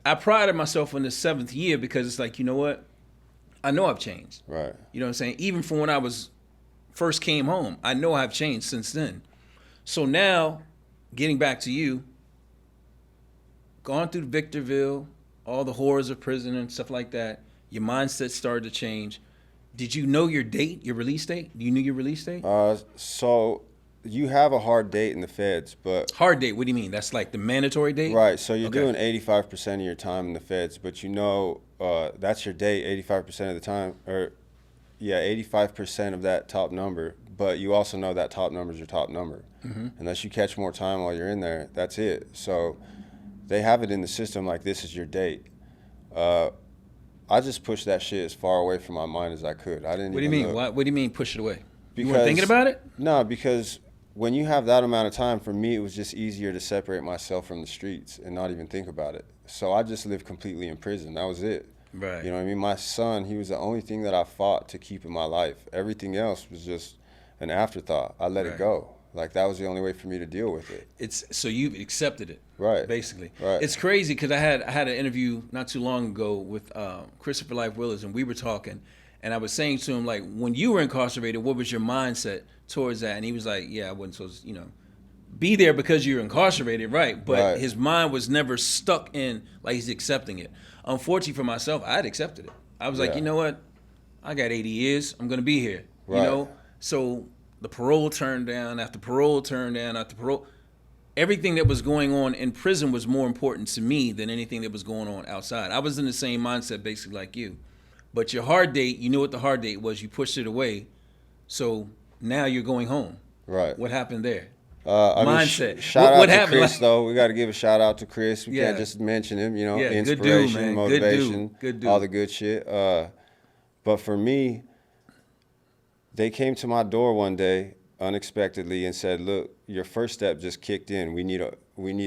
I prided myself in the 7th year because it's like, you know what? I know I've changed. Right. You know what I'm saying? Even from when I first came home, I know I've changed since then. So now, getting back to you, gone through Victorville, all the horrors of prison and stuff like that, your mindset started to change. Did you know your date, your release date? You knew your release date? So you have a hard date in the feds, but... Hard date, what do you mean? That's like the mandatory date? Right, so you're doing 85% of your time in the feds, but you know that's your date 85% of the time, or 85% of that top number, but you also know that top number is your top number. Unless you catch more time while you're in there, that's it. So they have it in the system like this is your date. I just pushed that shit as far away from my mind as I could. I didn't. What do you mean? What do you mean push it away? Because, you weren't thinking about it? No, because when you have that amount of time, for me, it was just easier to separate myself from the streets and not even think about it. So I just lived completely in prison. That was it. Right. You know what I mean? My son, he was the only thing that I fought to keep in my life. Everything else was just an afterthought. I let it go. Like, that was the only way for me to deal with it. So you've accepted it. Right. Basically. Right. It's crazy because I had an interview not too long ago with Christopher Life Willis, and we were talking, and I was saying to him, like, when you were incarcerated, what was your mindset towards that? And he was like, yeah, I wasn't supposed to, be there because you're incarcerated, right? But his mind was never stuck in, like, he's accepting it. Unfortunately for myself, I had accepted it. I was like, you know what? I got 80 years. I'm going to be here, you know? So the parole turned down after parole turned down after parole. Everything that was going on in prison was more important to me than anything that was going on outside. I was in the same mindset basically like you. But your hard date, you knew what the hard date was. You pushed it away. So now you're going home. Right. What happened there? Mindset. Shout out to Chris, though. We got to give a shout out to Chris. We can't just mention him, inspiration, good dude, man. motivation, good dude. all the good shit. But for me, they came to my door one day unexpectedly and said, look, your first step just kicked in. We need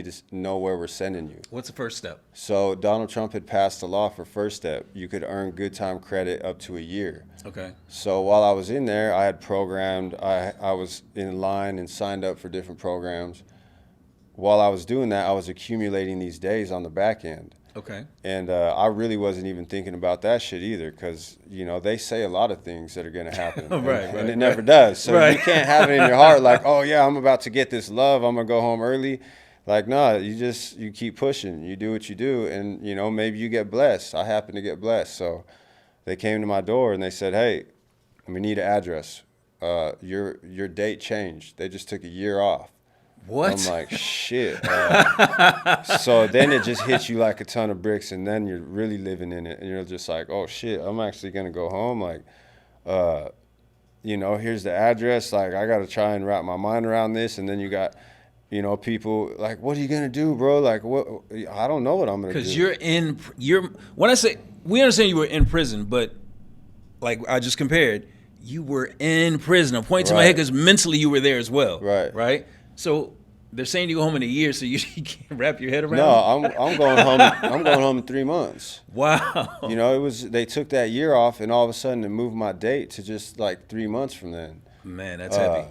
to know where we're sending you. What's the first step? So Donald Trump had passed a law for first step. You could earn good time credit up to a year. Okay. So while I was in there, I had programmed, I was in line and signed up for different programs. While I was doing that, I was accumulating these days on the back end. Okay. And I really wasn't even thinking about that shit either, because, you know, they say a lot of things that are going to happen. And it never does. So you can't have it in your heart like, oh, yeah, I'm about to get this love, I'm going to go home early. Like, no, you keep pushing. You do what you do, and, you know, maybe you get blessed. I happen to get blessed. So they came to my door and they said, hey, we need an address. Your date changed. They just took a year off. What? I'm like, shit. So then it just hits you like a ton of bricks, and then you're really living in it, and you're just like, oh shit, I'm actually gonna go home. Like, you know, here's the address. Like, I gotta try and wrap my mind around this. And then you got, you know, people like, what are you gonna do, bro? Like, what? I don't know what I'm gonna do. Because when I say, we understand you were in prison, but like I just compared, you were in prison. I'm pointing to my head because mentally you were there as well. Right. Right. So they're saying you go home in a year, so you can't wrap your head around it? No, I'm going home. I'm going home in 3 months. Wow. You know, they took that year off, and all of a sudden it moved my date to just like 3 months from then. Man, that's heavy.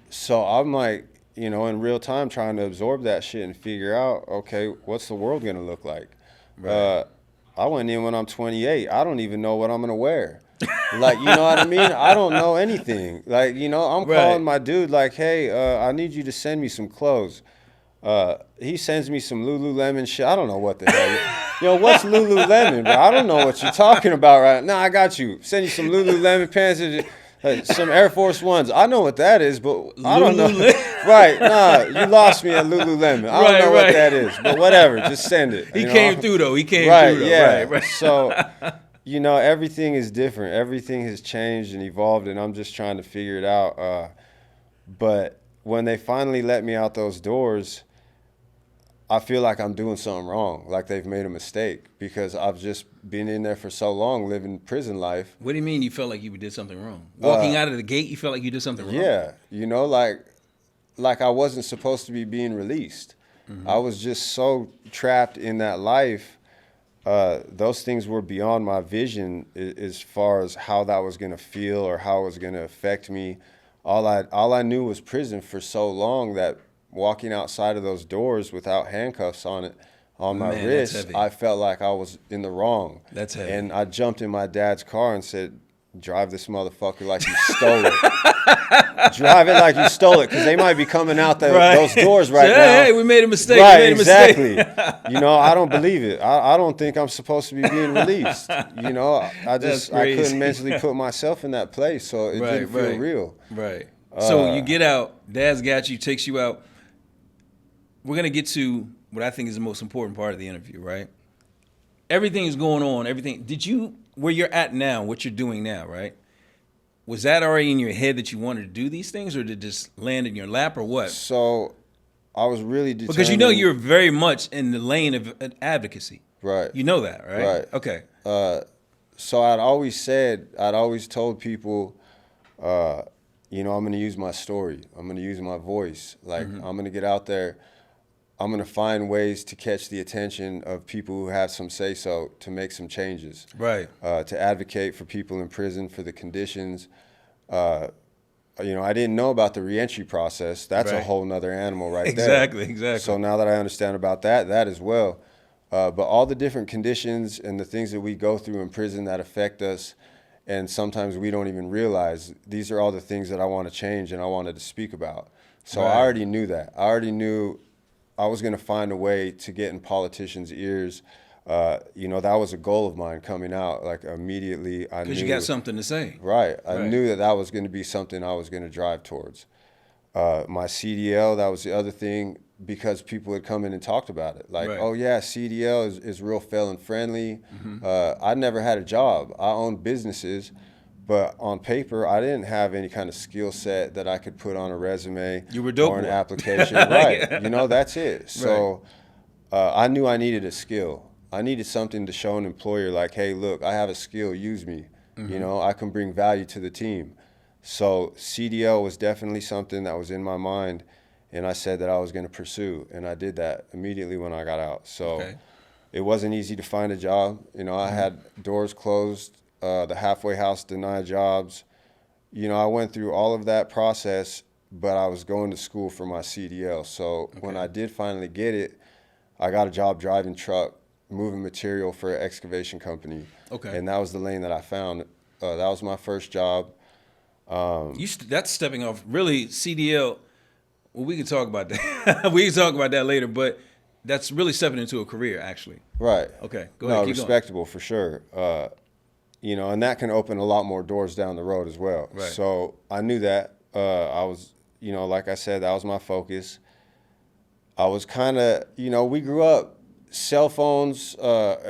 So I'm like, you know, in real time trying to absorb that shit and figure out, okay, what's the world gonna look like? Right. I went in when I'm 28. I don't even know what I'm gonna wear. Like, you know what I mean? I don't know anything. Like, you know, I'm calling my dude like, hey, I need you to send me some clothes. He sends me some Lululemon shit. I don't know what the hell. You know, what's Lululemon, bro? I don't know what you're talking about right now. I got you. Send you some Lululemon pants and some Air Force Ones. I know what that is, but I don't know. Right, nah, you lost me at Lululemon. I don't know what that is, but whatever. Just send it. He came through, though. He came through, though. Yeah. Right. So, you know, everything is different. Everything has changed and evolved, and I'm just trying to figure it out. But when they finally let me out those doors, I feel like I'm doing something wrong, like they've made a mistake, because I've just been in there for so long, living prison life. What do you mean you felt like you did something wrong? Walking out of the gate, you felt like you did something wrong? Yeah, you know, like I wasn't supposed to be being released. Mm-hmm. I was just so trapped in that life. Those things were beyond my vision as far as how that was going to feel or how it was going to affect me. All I knew was prison for so long that walking outside of those doors without handcuffs on my wrist, I felt like I was in the wrong. That's heavy. And I jumped in my dad's car and said, drive this motherfucker like you stole it. Drive it like you stole it, because they might be coming out those doors right now. Hey, we made a mistake. Right, we made a exactly. Mistake. You know, I don't believe it. I don't think I'm supposed to be being released. You know, I couldn't mentally put myself in that place, so it didn't feel real. Right. So you get out, Dad's got you, takes you out. We're going to get to what I think is the most important part of the interview, right? Everything is going on. Everything. Where you're at now, what you're doing now, right? Was that already in your head that you wanted to do these things, or did it just land in your lap, or what? So I was really determined. Because you know you're very much in the lane of advocacy. Right. You know that, right? Right. Okay. So I'd always told people, you know, I'm going to use my story. I'm going to use my voice. Like, I'm going to get out there. I'm going to find ways to catch the attention of people who have some say-so, to make some changes. Right. To advocate for people in prison, for the conditions. You know, I didn't know about the reentry process. That's a whole nother animal right there. Exactly. So now that I understand about that as well. But all the different conditions and the things that we go through in prison that affect us, and sometimes we don't even realize, these are all the things that I want to change and I wanted to speak about. So I already knew that. I already knew I was going to find a way to get in politicians' ears. You know, that was a goal of mine coming out. Like, immediately I knew. Because you got something to say. Right. I knew that was going to be something I was going to drive towards. My CDL, that was the other thing, because people had come in and talked about it. Like, oh yeah, CDL is real felon friendly. I never had a job. I owned businesses. But on paper, I didn't have any kind of skill set that I could put on a resume or an application. Right. You know, that's it. So I knew I needed a skill. I needed something to show an employer like, hey, look, I have a skill. Use me. You know, I can bring value to the team. So CDL was definitely something that was in my mind, and I said that I was going to pursue. And I did that immediately when I got out. So it wasn't easy to find a job. You know, I had doors closed. The halfway house denied jobs. You know, I went through all of that process, but I was going to school for my CDL. So when I did finally get it, I got a job driving truck, moving material for an excavation company. Okay. And that was the lane that I found. That was my first job. That's stepping off. Really, CDL. Well, we can talk about that. We can talk about that later. But that's really stepping into a career, actually. Right. Okay. Go ahead. No, Keep respectable for sure. You know, and that can open a lot more doors down the road as well. Right. So I knew that. I was, you know, like I said, that was my focus. I was kind of, you know, we grew up, cell phones,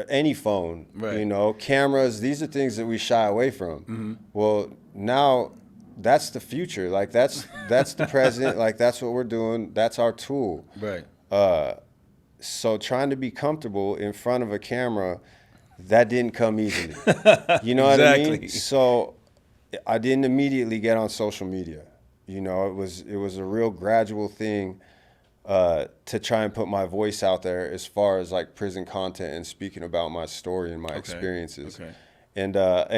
any phone, Right. you know, cameras, these are things that we shy away from. Well, now that's the future. Like that's the present. Like that's what we're doing. That's our tool. Right. So trying to be comfortable in front of a camera, that didn't come easily. You know what I mean? Exactly. So I didn't immediately get on social media. You know, it was a real gradual thing to try and put my voice out there as far as like prison content and speaking about my story and my experiences. Okay. And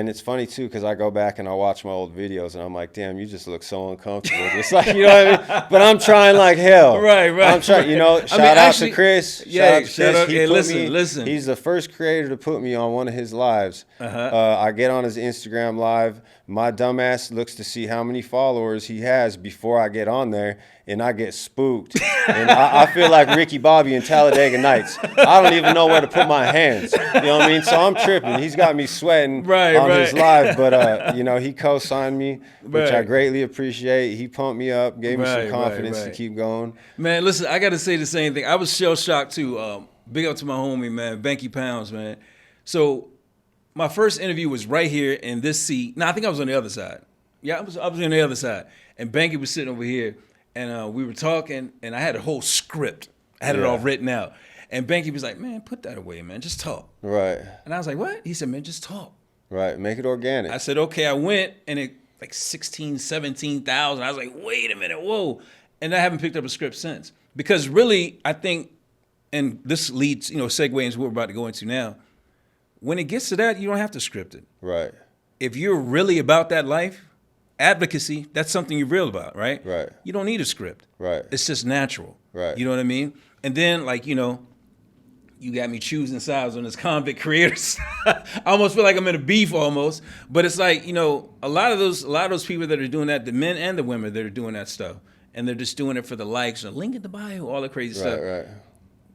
it's funny too, because I go back and I watch my old videos and I'm like, damn, you just look so uncomfortable. Just like, you know what I mean? But I'm trying like hell. Right. I'm trying, you know, shout out to Chris. Yeah, shout out to Chris. Hey, listen. He's the first creator to put me on one of his lives. I get on his Instagram live. My dumbass looks to see how many followers he has before I get on there, and I get spooked. And I feel like Ricky Bobby in Talladega Nights. I don't even know where to put my hands. You know what I mean? So I'm tripping. He's got me sweating on his live. But, you know, he co-signed me, which I greatly appreciate. He pumped me up, gave me some confidence to keep going. Man, listen, I got to say the same thing. I was shell-shocked, too. Big up to my homie, man, Banky Pounds, man. So my first interview was right here in this seat. No, I think I was on the other side. Yeah, I was on the other side. And Banky was sitting over here, and we were talking, and I had a whole script. I had it all written out. And Banky was like, man, put that away, man. Just talk. Right. And I was like, what? He said, man, just talk. Right. Make it organic. I said, okay. I went, and it like 16, 17,000. I was like, wait a minute, whoa. And I haven't picked up a script since. Because really, I think, and this leads, you know, segue into what we're about to go into now. When it gets to that, you don't have to script it. Right. If you're really about that life, advocacy, that's something you're real about, right? Right. You don't need a script. Right. It's just natural. Right. You know what I mean? And then, like, you know, you got me choosing sides on this convict creators. I almost feel like I'm in a beef almost. But it's like, you know, a lot of those people that are doing that, the men and the women that are doing that stuff, and they're just doing it for the likes, or link in the bio, all the crazy stuff. Right.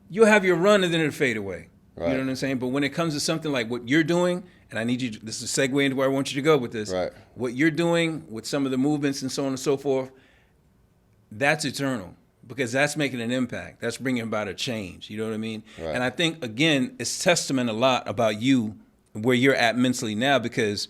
You'll have your run and then it'll fade away. Right. You know what I'm saying? But when it comes to something like what you're doing, and I need you, this is a segue into where I want you to go with this. Right. What you're doing with some of the movements and so on and so forth, that's eternal because that's making an impact. That's bringing about a change. You know what I mean? Right. And I think, again, it's testament a lot about you, where you're at mentally now because,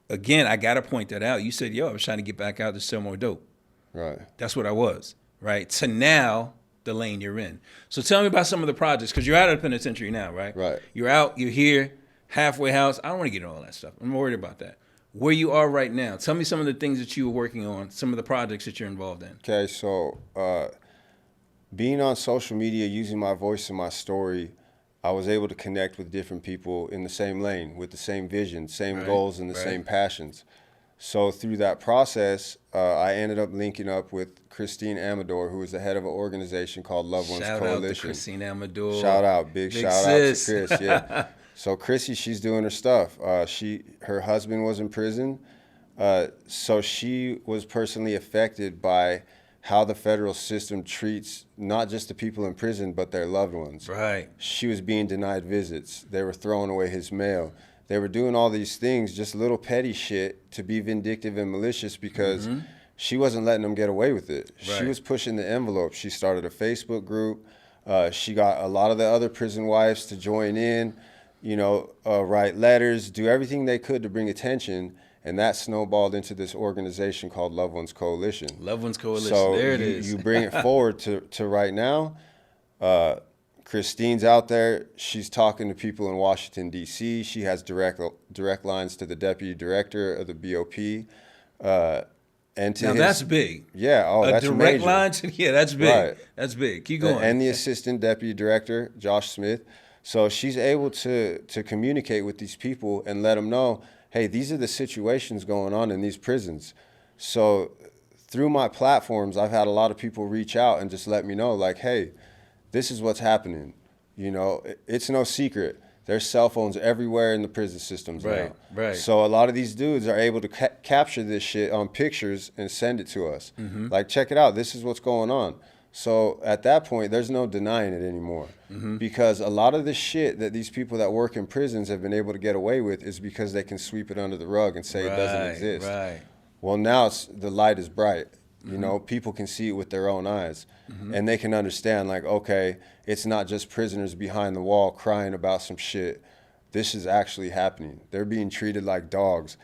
again, I got to point that out. You said, yo, I was trying to get back out to sell more dope. Right. That's what I was, right? To now, the lane you're in. So tell me about some of the projects, because you're out of the penitentiary now, right? Right. You're out, you're here, halfway house. I don't want to get into all that stuff. I'm worried about that. Where you are right now, tell me some of the things that you were working on, some of the projects that you're involved in. Okay, so being on social media, using my voice and my story, I was able to connect with different people in the same lane, with the same vision, same goals, and the same passions. So through that process, I ended up linking up with Christine Amador, who is the head of an organization called Loved Ones Coalition. Shout out to Christine Amador. Shout out, big shout sis. out to Chris. Yeah. So Chrissy, she's doing her stuff. Her husband was in prison, so she was personally affected by how the federal system treats not just the people in prison, but their loved ones. Right. She was being denied visits. They were throwing away his mail. They were doing all these things, just little petty shit, to be vindictive and malicious because she wasn't letting them get away with it. Right. She was pushing the envelope. She started a Facebook group. She got a lot of the other prison wives to join in, write letters, do everything they could to bring attention. And that snowballed into this organization called Loved Ones Coalition. Loved Ones Coalition, so there it is. You bring it forward to right now. Christine's out there. She's talking to people in Washington, D.C. She has direct lines to the deputy director of the BOP. And to that's big. Yeah, that's a direct major. line to, yeah, that's big. Right. That's big. Keep going. And the assistant deputy director, Josh Smith. So she's able to communicate with these people and let them know, hey, these are the situations going on in these prisons. So through my platforms, I've had a lot of people reach out and just let me know, like, hey, this is what's happening. You know, it's no secret. There's cell phones everywhere in the prison systems now. Right. So a lot of these dudes are able to capture this shit on pictures and send it to us. Like, check it out. This is what's going on. So at that point, there's no denying it anymore. Because a lot of the shit that these people that work in prisons have been able to get away with is because they can sweep it under the rug and say it doesn't exist. Right. Well, now the light is bright. You know, people can see it with their own eyes. And they can understand, like, okay, it's not just prisoners behind the wall crying about some shit. This is actually happening. They're being treated like dogs.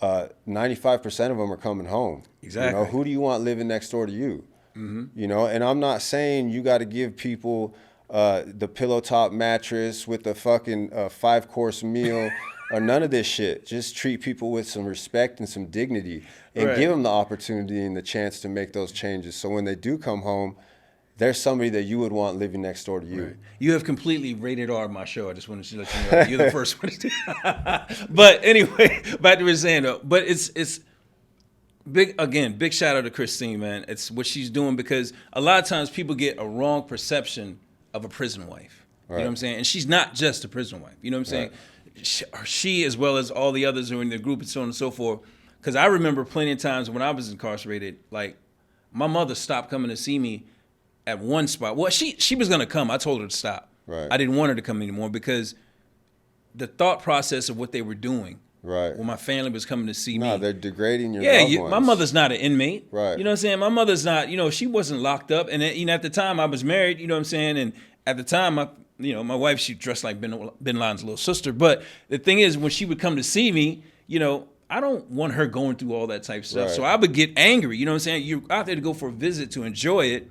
95% of them are coming home. Exactly. You know, who do you want living next door to you? You know, and I'm not saying you got to give people the pillow top mattress with the fucking 5-course meal or none of this shit. Just treat people with some respect and some dignity and give them the opportunity and the chance to make those changes. So when they do come home, there's somebody that you would want living next door to you. Right. You have completely rated R my show. I just wanted to let you know you're the first one to do. But anyway, back to what you're saying though. But it's big again. Big shout out to Christine, man. It's what she's doing because a lot of times people get a wrong perception of a prison wife. You know what I'm saying? And she's not just a prison wife. You know what I'm saying? She as well as all the others who are in the group and so on and so forth. Because I remember plenty of times when I was incarcerated, like my mother stopped coming to see me at one spot. Well, she was gonna come. I told her to stop. Right. I didn't want her to come anymore because the thought process of what they were doing. Right. When my family was coming to see me. No, they're degrading your loved ones. My mother's not an inmate. Right. You know what I'm saying? My mother's not, she wasn't locked up. And you know, at the time I was married, you know what I'm saying? And at the time, my wife, she dressed like Bin Laden's little sister. But the thing is, when she would come to see me, I don't want her going through all that type of stuff. Right. So I would get angry. You know what I'm saying? You're out there to go for a visit to enjoy it.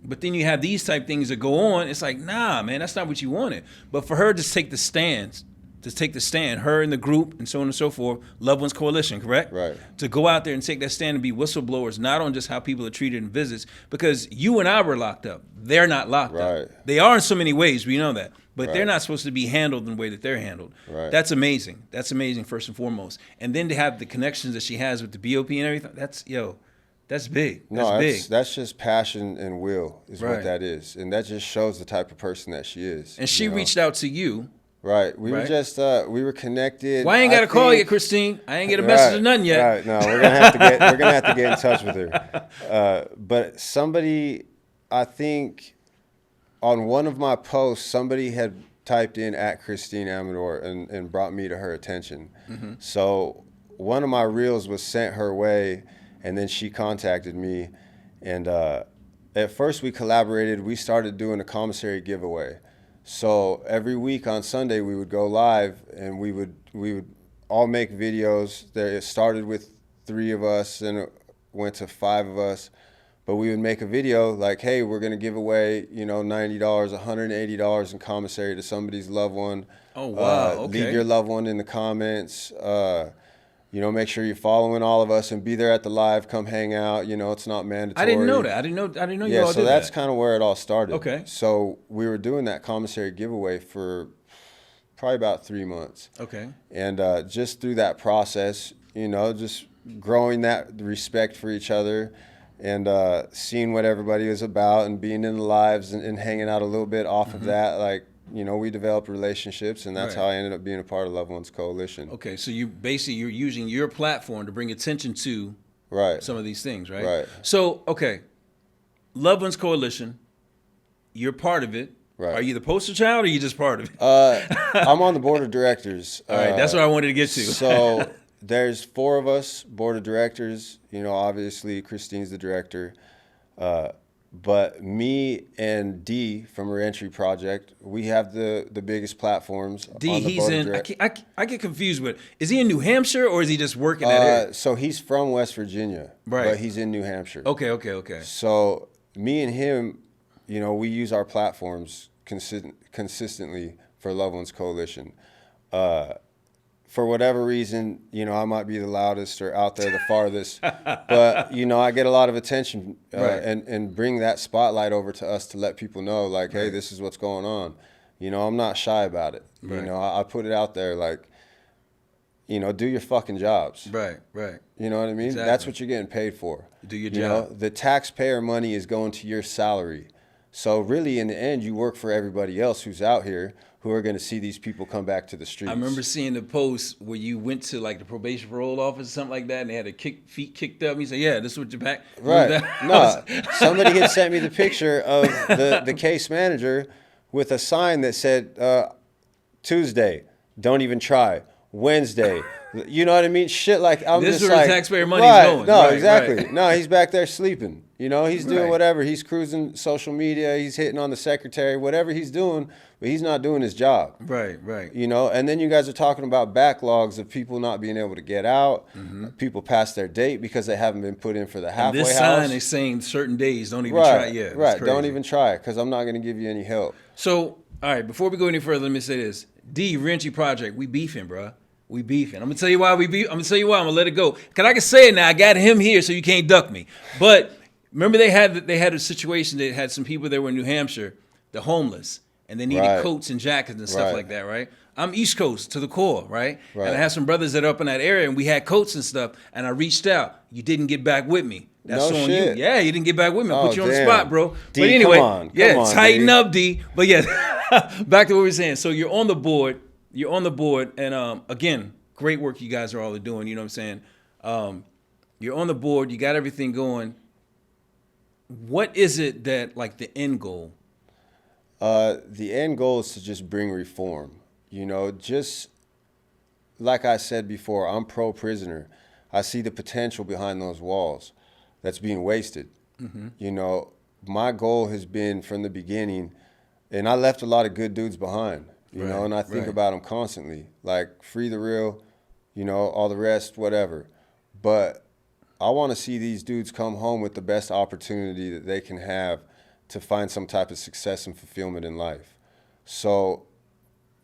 But then you have these type things that go on. It's like, nah, man, that's not what you wanted. But for her to take the stand, her and the group and so on and so forth, Loved Ones Coalition, correct? Right. To go out there and take that stand and be whistleblowers, not on just how people are treated in visits, because you and I were locked up. They're not locked up. They are in so many ways, we know that. But they're not supposed to be handled in the way that they're handled. Right. That's amazing. That's amazing, first and foremost. And then to have the connections that she has with the BOP and everything, that's big. That's just passion and will is what that is. And that just shows the type of person that she is. And she reached out to you. Right. We were just, we were connected. Well, I ain't got a call yet, Christine. I ain't get a message or nothing yet. Right. No, we're gonna have to get in touch with her. But somebody, I think on one of my posts, somebody had typed in at Christine Amador and brought me to her attention. So one of my reels was sent her way. And then she contacted me, and at first we collaborated. We started doing a commissary giveaway. So every week on Sunday we would go live, and we would all make videos. It started with 3 of us, and it went to 5 of us. But we would make a video like, hey, we're gonna give away, $90, $180 in commissary to somebody's loved one. Oh wow! Okay. Leave your loved one in the comments. Make sure you're following all of us and be there at the live. Come hang out. It's not mandatory. I didn't know that. I didn't know you all did that. Yeah, so that's kind of where it all started. Okay. So we were doing that commissary giveaway for probably about 3 months. Okay. And just through that process, just growing that respect for each other and seeing what everybody was about and being in the lives and hanging out a little bit off of that, like, we developed relationships, and that's how I ended up being a part of Loved Ones Coalition. Okay, so you're using your platform to bring attention to some of these things, right? Right. So, Loved Ones Coalition, you're part of it. Right. Are you the poster child, or are you just part of it? I'm on the board of directors. All right, that's what I wanted to get to. So there's 4 of us, board of directors. Obviously Christine's the director. But me and D from Reentry Project, we have the biggest platforms. D, on the he's board in. I get confused with. Is he in New Hampshire or is he just working that area? So he's from West Virginia, but he's in New Hampshire. Okay. So me and him, we use our platforms consistently for Loved Ones Coalition. For whatever reason, I might be the loudest or out there the farthest, but, I get a lot of attention and bring that spotlight over to us to let people know, like, hey, this is what's going on. I'm not shy about it. I put it out there like, do your fucking jobs. Right. You know what I mean? Exactly. That's what you're getting paid for. Do your job. The taxpayer money is going to your salary. So really, in the end, you work for everybody else who's out here who are going to see these people come back to the streets. I remember seeing the post where you went to like the probation parole office or something like that, and they had feet kicked up. And you said, "Yeah, this is what your back." Right. No, somebody had sent me the picture of the case manager with a sign that said, Tuesday, don't even try. Wednesday, you know what I mean? Shit like, I'm this just is like. where the taxpayer money's right, going. No, Right, exactly. right. No, he's back there sleeping. You know, he's doing Right. whatever. He's cruising social media. He's hitting on the secretary, whatever he's doing, but he's not doing his job. Right, right. You know, and then you guys are talking about backlogs of people not being able to get out, people past their date because they haven't been put in for the halfway And this house. sign is saying certain days don't even right, try. Yeah, it's right. crazy. Don't even try it because I'm not going to give you any help. So, all right, before we go any further, let me say this: D Renchi Project, we beefing, bro. We beefing. I'm gonna tell you why we beef. I'm gonna tell you why. I'm gonna let it go. Cause I can say it now. I got him here, so you can't duck me. But remember, they had a situation. They had some people that were in New Hampshire, the homeless, and they needed Right. coats and jackets and stuff Right. like that, right? I'm East Coast to the core, right? Right. And I had some brothers that are up in that area, and we had coats and stuff. And I reached out. You didn't get back with me. That's No on shit. you. Yeah, you didn't get back with me. I Oh, put you on the damn. spot, bro. D, but anyway, come on, tighten D. up, D. But yeah, back to what we were saying. So you're on the board. You're on the board, and again, great work you guys are all doing. You know what I'm saying? You're on the board. You got everything going. What is it that, like, the end goal? The end goal is to just bring reform. You know, just like I said before, I'm pro-prisoner. I see the potential behind those walls that's being wasted. You know, my goal has been from the beginning, and I left a lot of good dudes behind, you know, and I think right. about them constantly, like free the real, you know, all the rest, whatever. But I want to see these dudes come home with the best opportunity that they can have to find some type of success and fulfillment in life. So,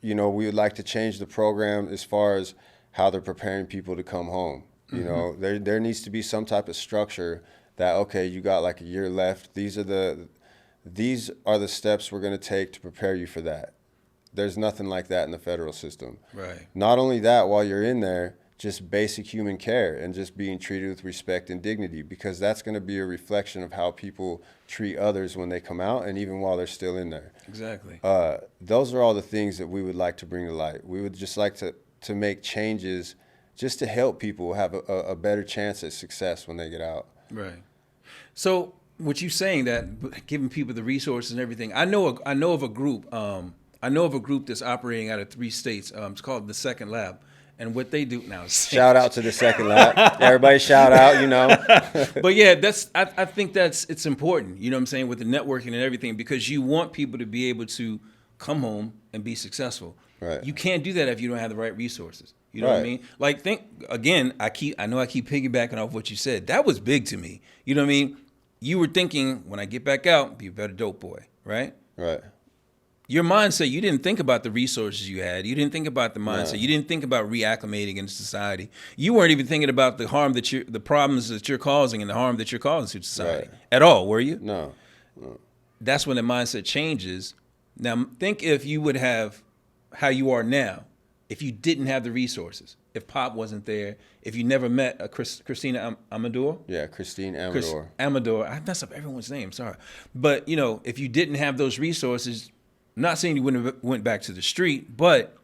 you know, we would like to change the program as far as how they're preparing people to come home. You know, there needs to be some type of structure that, okay, you got like a year left. These are the steps we're going to take to prepare you for that. There's nothing like that in the federal system. Right. Not only that, while you're in there, just basic human care and just being treated with respect and dignity, because that's going to be a reflection of how people treat others when they come out and even while they're still in there. Exactly. Those are all the things that we would like to bring to light. We would just like to make changes just to help people have a better chance at success when they get out. Right. So, what you saying that giving people the resources and everything? I know of a group. I know of a group that's operating out of 3 states. It's called the Second Lab, and what they do now. Shout out to the Second Lab. Everybody, shout out. You know. But yeah, I think it's important. You know what I'm saying, with the networking and everything, because you want people to be able to come home and be successful. Right. You can't do that if you don't have the right resources. You know what I mean? Like, think again. I know I keep piggybacking off what you said. That was big to me. You know what I mean? You were thinking, when I get back out, be a better dope boy, right? Right. Your mindset, you didn't think about the resources you had. You didn't think about the mindset. No. You didn't think about reacclimating in society. You weren't even thinking about the harm the problems that you're causing and the harm that you're causing to society at all, were you? No. That's when the mindset changes. Now, think if you would have how you are now, if you didn't have the resources, if Pop wasn't there, if you never met Christina Amador. Yeah, Christine Amador. Amador. I mess up everyone's name, sorry. But, you know, if you didn't have those resources, I'm not saying you wouldn't have went back to the street, but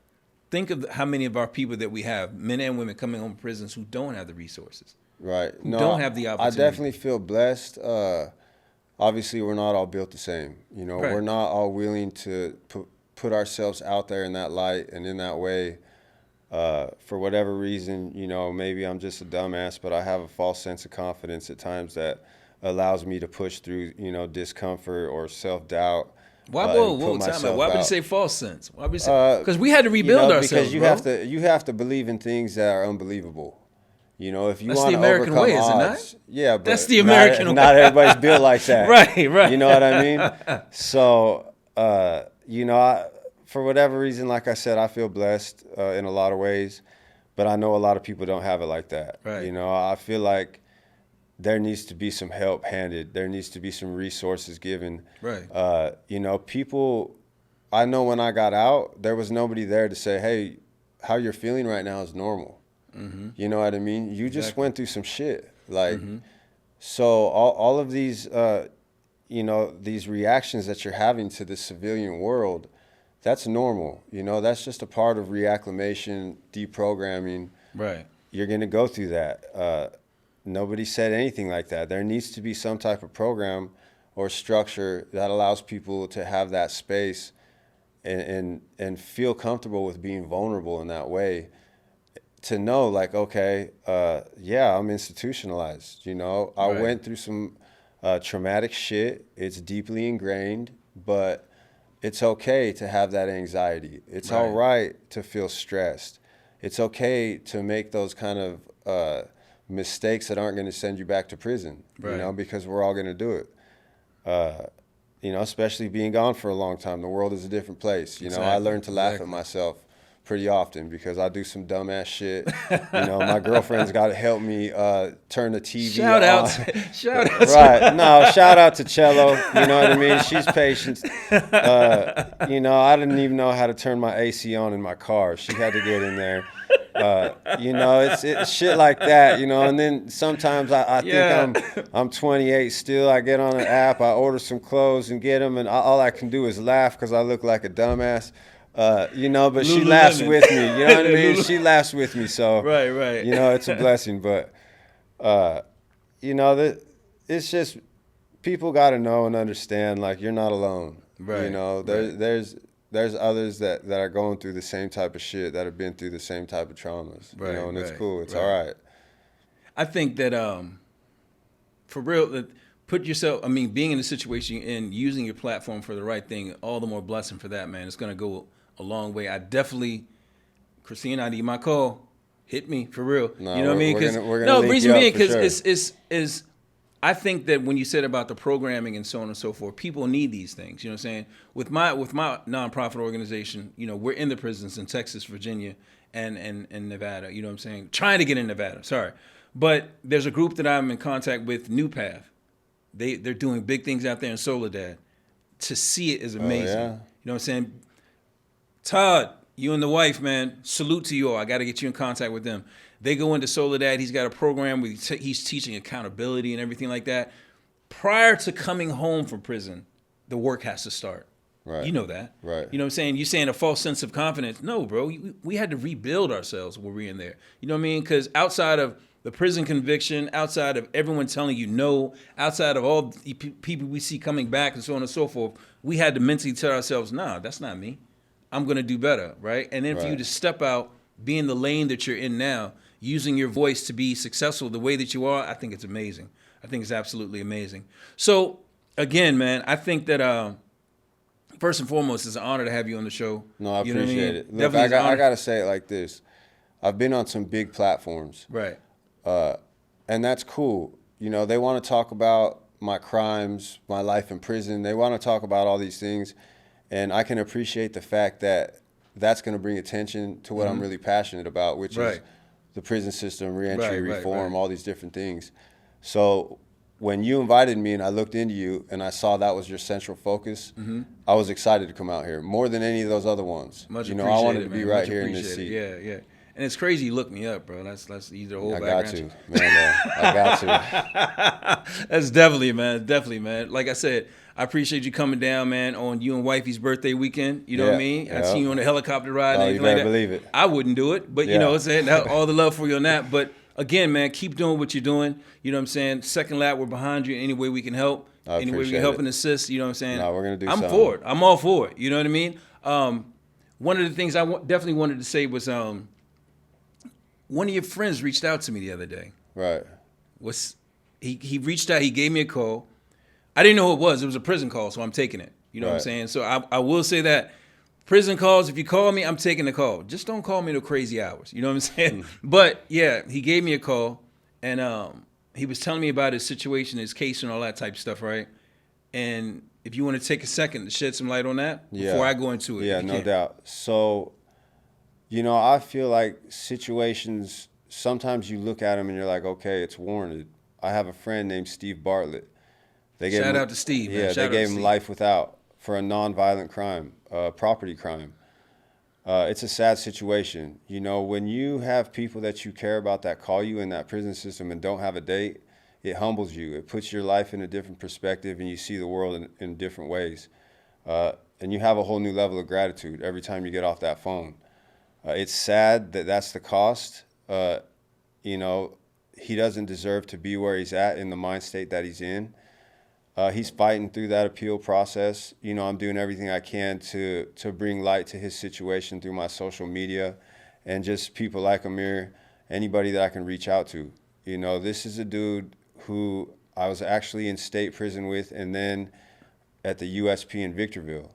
think of how many of our people that we have, men and women coming home from prisons, who don't have the resources. Right. Who don't have the opportunity. I definitely feel blessed. Obviously, we're not all built the same. You know, Right. we're not all willing to put ourselves out there in that light and in that way. For whatever reason, you know, maybe I'm just a dumbass, but I have a false sense of confidence at times that allows me to push through, you know, discomfort or self-doubt. Why? and Whoa, put time out. myself Why would you out. say false sense? Why would you say? Because we had to You rebuild know, ourselves, because you have to believe in things that are unbelievable. You know, if you That's want the to American overcome way, is it not? odds, yeah, but That's the American way. not everybody's built like that. Right, right. You know what I mean? So, you know, for whatever reason, like I said, I feel blessed in a lot of ways, but I know a lot of people don't have it like that. Right. You know, I feel like there needs to be some help handed. There needs to be some resources given. Right. You know, people, I know when I got out, there was nobody there to say, hey, how you're feeling right now is normal. Mm-hmm. You know what I mean? You just Exactly. went through some shit. Like, so all of these, these reactions that you're having to the civilian world, that's normal. That's just a part of reacclimation, deprogramming. Right. You're going to go through that. Nobody said anything like that. There needs to be some type of program or structure that allows people to have that space and feel comfortable with being vulnerable in that way. To know, like, okay, yeah, I'm institutionalized. I went through some traumatic shit. It's deeply ingrained, but it's okay to have that anxiety. It's all right to feel stressed. It's okay to make those kind of mistakes that aren't going to send you back to prison, because we're all going to do it. Especially being gone for a long time. The world is a different place. I learned to laugh at myself pretty often because I do some dumbass shit. My girlfriend's got to help me turn the TV shout on. Shout out. Right. No, shout out to Cello. You know what I mean? She's patient. I didn't even know how to turn my AC on in my car. She had to get in there. It's shit like that, and then sometimes I think I'm 28 still. I get on an app, I order some clothes and get them, and all I can do is laugh because I look like a dumbass. But she laughs with me. You know what I mean? She laughs with me, so right. It's a blessing. But it's just people got to know and understand, like, you're not alone. Right. There's others that are going through the same type of shit, that have been through the same type of traumas. Right. And it's cool. It's all right. I think that for real, that put yourself, being in the situation and using your platform for the right thing, all the more blessing for that, man. It's going to go a long way. I definitely, Christina, I need my call. Hit me, for real. No, you know what I mean? We're gonna link you up, because sure. is I think that when you said about the programming and so on and so forth, people need these things. You know what I'm saying? With my nonprofit organization, we're in the prisons in Texas, Virginia, and Nevada. You know what I'm saying? Trying to get in Nevada. Sorry. But there's a group that I'm in contact with, New Path. They're doing big things out there in Soledad. To see it is amazing. Yeah. You know what I'm saying? Todd, you and the wife, man, salute to you all. I got to get you in contact with them. They go into Soledad. He's got a program where he's teaching accountability and everything like that. Prior to coming home from prison, the work has to start. Right. You know that. Right. You know what I'm saying? You're saying a false sense of confidence. No, bro. We had to rebuild ourselves when we were in there. You know what I mean? Because outside of the prison conviction, outside of everyone telling you no, outside of all the people we see coming back and so on and so forth, we had to mentally tell ourselves, nah, that's not me. I'm going to do better, right? And then for you to step out, be in the lane that you're in now, using your voice to be successful the way that you are, I think it's amazing. I think it's absolutely amazing. So, again, man, I think that first and foremost, it's an honor to have you on the show. No, I appreciate it. Look, Definitely I got to say it like this. I've been on some big platforms. Right. And that's cool. They want to talk about my crimes, my life in prison. They want to talk about all these things. And I can appreciate the fact that that's going to bring attention to what I'm really passionate about, which is the prison system, reentry, reform, all these different things. So when you invited me and I looked into you and I saw that was your central focus, I was excited to come out here more than any of those other ones. Much I wanted to be right here in this seat. Yeah. And it's crazy you look me up, bro. That's either whole background. I got to. That's definitely, man. Like I said, I appreciate you coming down, man, on you and wifey's birthday weekend. You know what I mean? I seen you on the helicopter ride and anything like that. Believe it. I wouldn't do it, but you know what I'm saying? All the love for you on that. But again, man, keep doing what you're doing. You know what I'm saying? Second Lap, we're behind you in any way we can help. Any way we can help and assist, you know what I'm saying? No, we're going to do something. I'm for it. I'm all for it. You know what I mean? One of the things I definitely wanted to say was one of your friends reached out to me the other day. Right. He reached out, he gave me a call. I didn't know who it was. It was a prison call, so I'm taking it. You know what I'm saying? So I will say that prison calls, if you call me, I'm taking the call. Just don't call me no crazy hours. You know what I'm saying? But yeah, he gave me a call and he was telling me about his situation, his case and all that type of stuff, right? And if you want to take a second to shed some light on that before I go into it. Yeah, no doubt. So, I feel like situations, sometimes you look at them and you're like, okay, it's warranted. I have a friend named Steve Bartlett. Shout out to Steve, man. Yeah, they gave him life without for a nonviolent crime, property crime. It's a sad situation. When you have people that you care about that call you in that prison system and don't have a date, it humbles you. It puts your life in a different perspective, and you see the world in different ways. And you have a whole new level of gratitude every time you get off that phone. It's sad that that's the cost. You know, he doesn't deserve to be where he's at in the mind state that he's in. He's fighting through that appeal process. You know, I'm doing everything I can to bring light to his situation through my social media and just people like Amir, anybody that I can reach out to. You know, this is a dude who I was actually in state prison with and then at the USP in Victorville.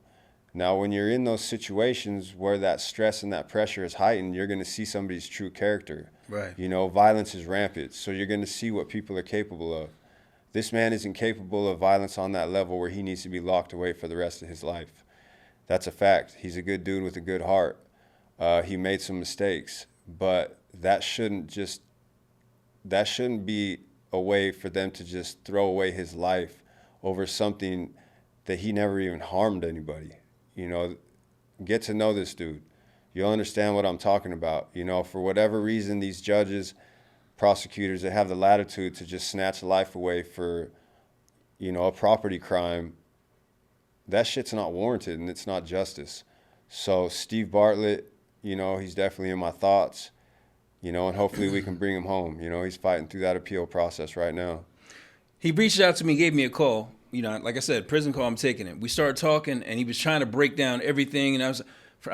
Now, when you're in those situations where that stress and that pressure is heightened, you're going to see somebody's true character. Right. You know, violence is rampant, so you're going to see what people are capable of. This man isn't capable of violence on that level where he needs to be locked away for the rest of his life. That's a fact. He's a good dude with a good heart. He made some mistakes, but that shouldn't be a way for them to just throw away his life over something that he never even harmed anybody. You know, get to know this dude. You'll understand what I'm talking about. You know, for whatever reason, these judges, prosecutors that have the latitude to just snatch life away for, you know, a property crime, that shit's not warranted and it's not justice. So Steve Bartlett, you know, he's definitely in my thoughts, you know, and hopefully we can bring him home. You know, he's fighting through that appeal process right now. He reached out to me, gave me a call. You know, like I said, prison call, I'm taking it. We started talking, and he was trying to break down everything. And I was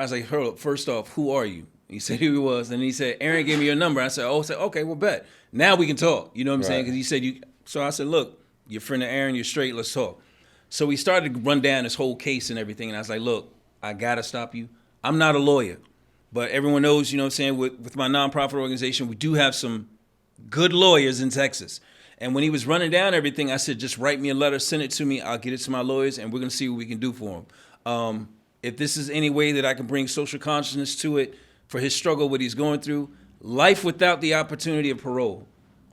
like, hold up, first off, who are you? He said who he was. And he said, Aaron gave me your number. I said, okay, well, bet. Now we can talk. You know what I'm saying? Because he said, so I said, look, your friend of Aaron, you're straight, let's talk. So we started to run down this whole case and everything. And I was like, look, I got to stop you. I'm not a lawyer. But everyone knows, you know what I'm saying, with my nonprofit organization, we do have some good lawyers in Texas. And when he was running down everything, I said, just write me a letter, send it to me. I'll get it to my lawyers, and we're going to see what we can do for him. If this is any way that I can bring social consciousness to it for his struggle, what he's going through, life without the opportunity of parole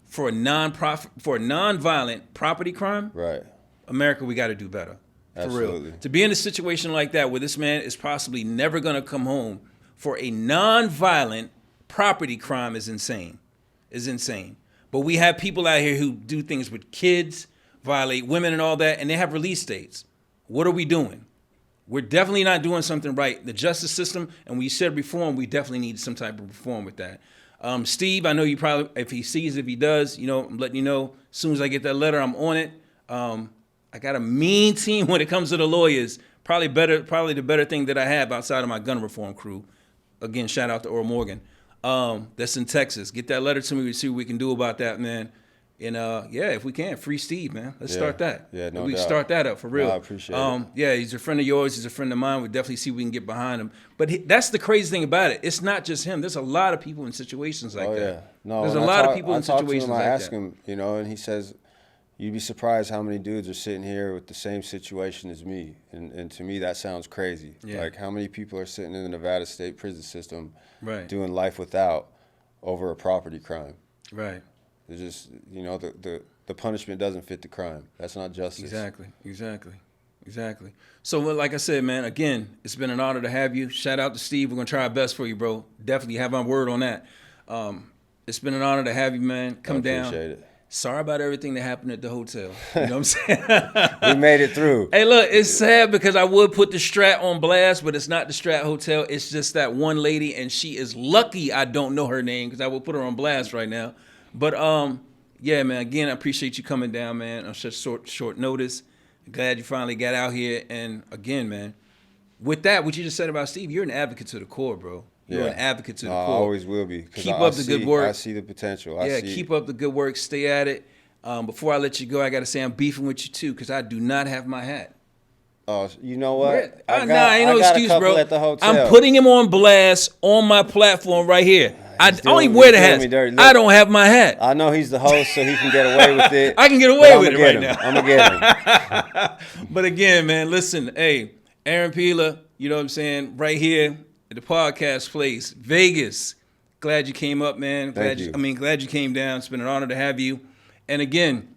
for a nonviolent property crime, Right. America, we got to do better. Absolutely. For real. To be in a situation like that where this man is possibly never going to come home for a nonviolent property crime is insane. But we have people out here who do things with kids, violate women and all that, and they have release dates. What are we doing? We're definitely not doing something right. The justice system, and we said reform, we definitely need some type of reform with that. Steve, I know you probably, if he does, you know, I'm letting you know, as soon as I get that letter, I'm on it. I got a mean team when it comes to the lawyers. Probably the better thing that I have outside of my gun reform crew. Again, shout out to Earl Morgan. That's in Texas. Get that letter to me to see what we can do about that, man. And if we can, free Steve, man. Let's start that. Yeah, no we doubt. Start that up for real. No, I appreciate it. Yeah, he's a friend of yours. He's a friend of mine. We definitely see we can get behind him. But that's the crazy thing about it. It's not just him. There's a lot of people in situations like that. Yeah. No, there's a lot of people in situations like that. I ask him, you know, and he says, you'd be surprised how many dudes are sitting here with the same situation as me. And to me, that sounds crazy. Yeah. Like, how many people are sitting in the Nevada State prison system doing life without over a property crime? Right. It's just, you know, the punishment doesn't fit the crime. That's not justice. Exactly. So, like I said, man, again, it's been an honor to have you. Shout out to Steve. We're going to try our best for you, bro. Definitely have my word on that. It's been an honor to have you, man. Come down. Appreciate it. Sorry about everything that happened at the hotel. You know what I'm saying? We made it through. Hey, look, it's sad because I would put the Strat on blast, but it's not the Strat Hotel. It's just that one lady, and she is lucky I don't know her name because I would put her on blast right now. But, yeah, man, again, I appreciate you coming down, man, on such short notice. Glad you finally got out here. And, again, man, with that, what you just said about Steve, you're an advocate to the core, bro. You're an advocate to the core. I always will be. Keep up the good work. I see the potential. Keep up the good work. Stay at it. Before I let you go, I got to say I'm beefing with you, too, because I do not have my hat. Oh, you know what? Ain't no excuse, bro. At the hotel. I'm putting him on blast on my platform right here. I don't even wear the hat. I don't have my hat. I know he's the host, so he can get away with it. I can get away with it right now. I'm going to get him. But again, man, listen, hey, Aaron Peila, you know what I'm saying, right here at the podcast place, Vegas. Glad you came up, man. Glad you came down. It's been an honor to have you. And again,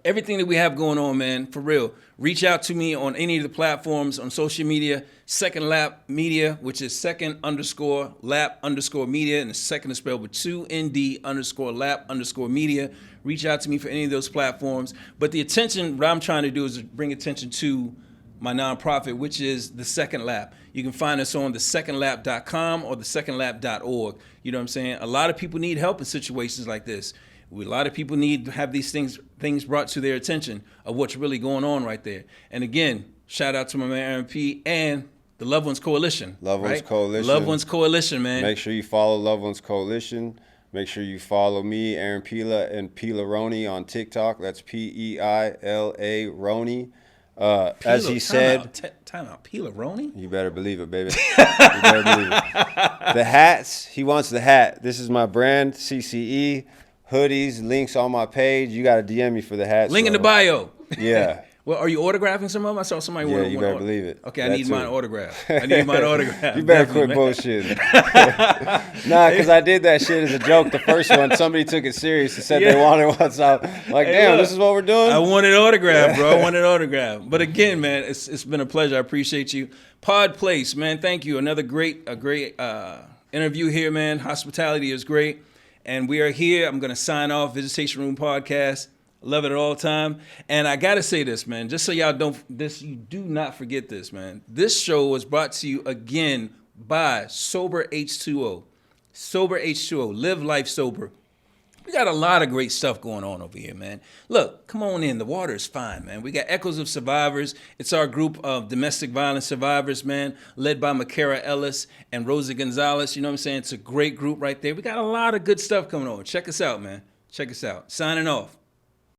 everything that we have going on, man, for real. Reach out to me on any of the platforms on social media. Second Lap Media, which is second_lap_media, and the second is spelled with 2ND_lap_media. Reach out to me for any of those platforms. But the attention, what I'm trying to do is bring attention to my nonprofit, which is The Second Lap. You can find us on thesecondlap.com or thesecondlap.org. You know what I'm saying? A lot of people need help in situations like this. A lot of people need to have these things brought to their attention of what's really going on right there. And again, shout out to my man Aaron P. and the Loved Ones Coalition. Loved Ones Coalition. Loved Ones Coalition, man. Make sure you follow Loved Ones Coalition. Make sure you follow me, Aaron Peila, and Peilaroni on TikTok. That's P-E-I-L-A Roni. As he said, time out. Peilaroni? You better believe it, baby. You better believe it. The hats, he wants the hat. This is my brand, CCE. Hoodies, links on my page. You got to DM me for the hats. Link in the bio. Yeah. Well, are you autographing some of them? I saw somebody. Yeah, you better believe it. Okay, I need mine autographed. I need mine autographed. You better quit bullshitting. Nah, because I did that shit as a joke. The first one, somebody took it serious and said they wanted one. So I'm like, damn, look, this is what we're doing? I want it autographed, bro. I want it autographed. But again, man, it's been a pleasure. I appreciate you. Pod Place, man, thank you. Another great interview here, man. Hospitality is great. And we are here. I'm going to sign off Visitation Room Podcast. Love it at all time. And I got to say this, man, just so y'all you do not forget this, man. This show was brought to you again by Sober H2O. Sober H2O. Live life sober. We got a lot of great stuff going on over here, man. Look, come on in. The water is fine, man. We got Echoes of Survivors. It's our group of domestic violence survivors, man, led by Makara Ellis and Rosa Gonzalez. You know what I'm saying? It's a great group right there. We got a lot of good stuff coming on. Check us out, man. Check us out. Signing off.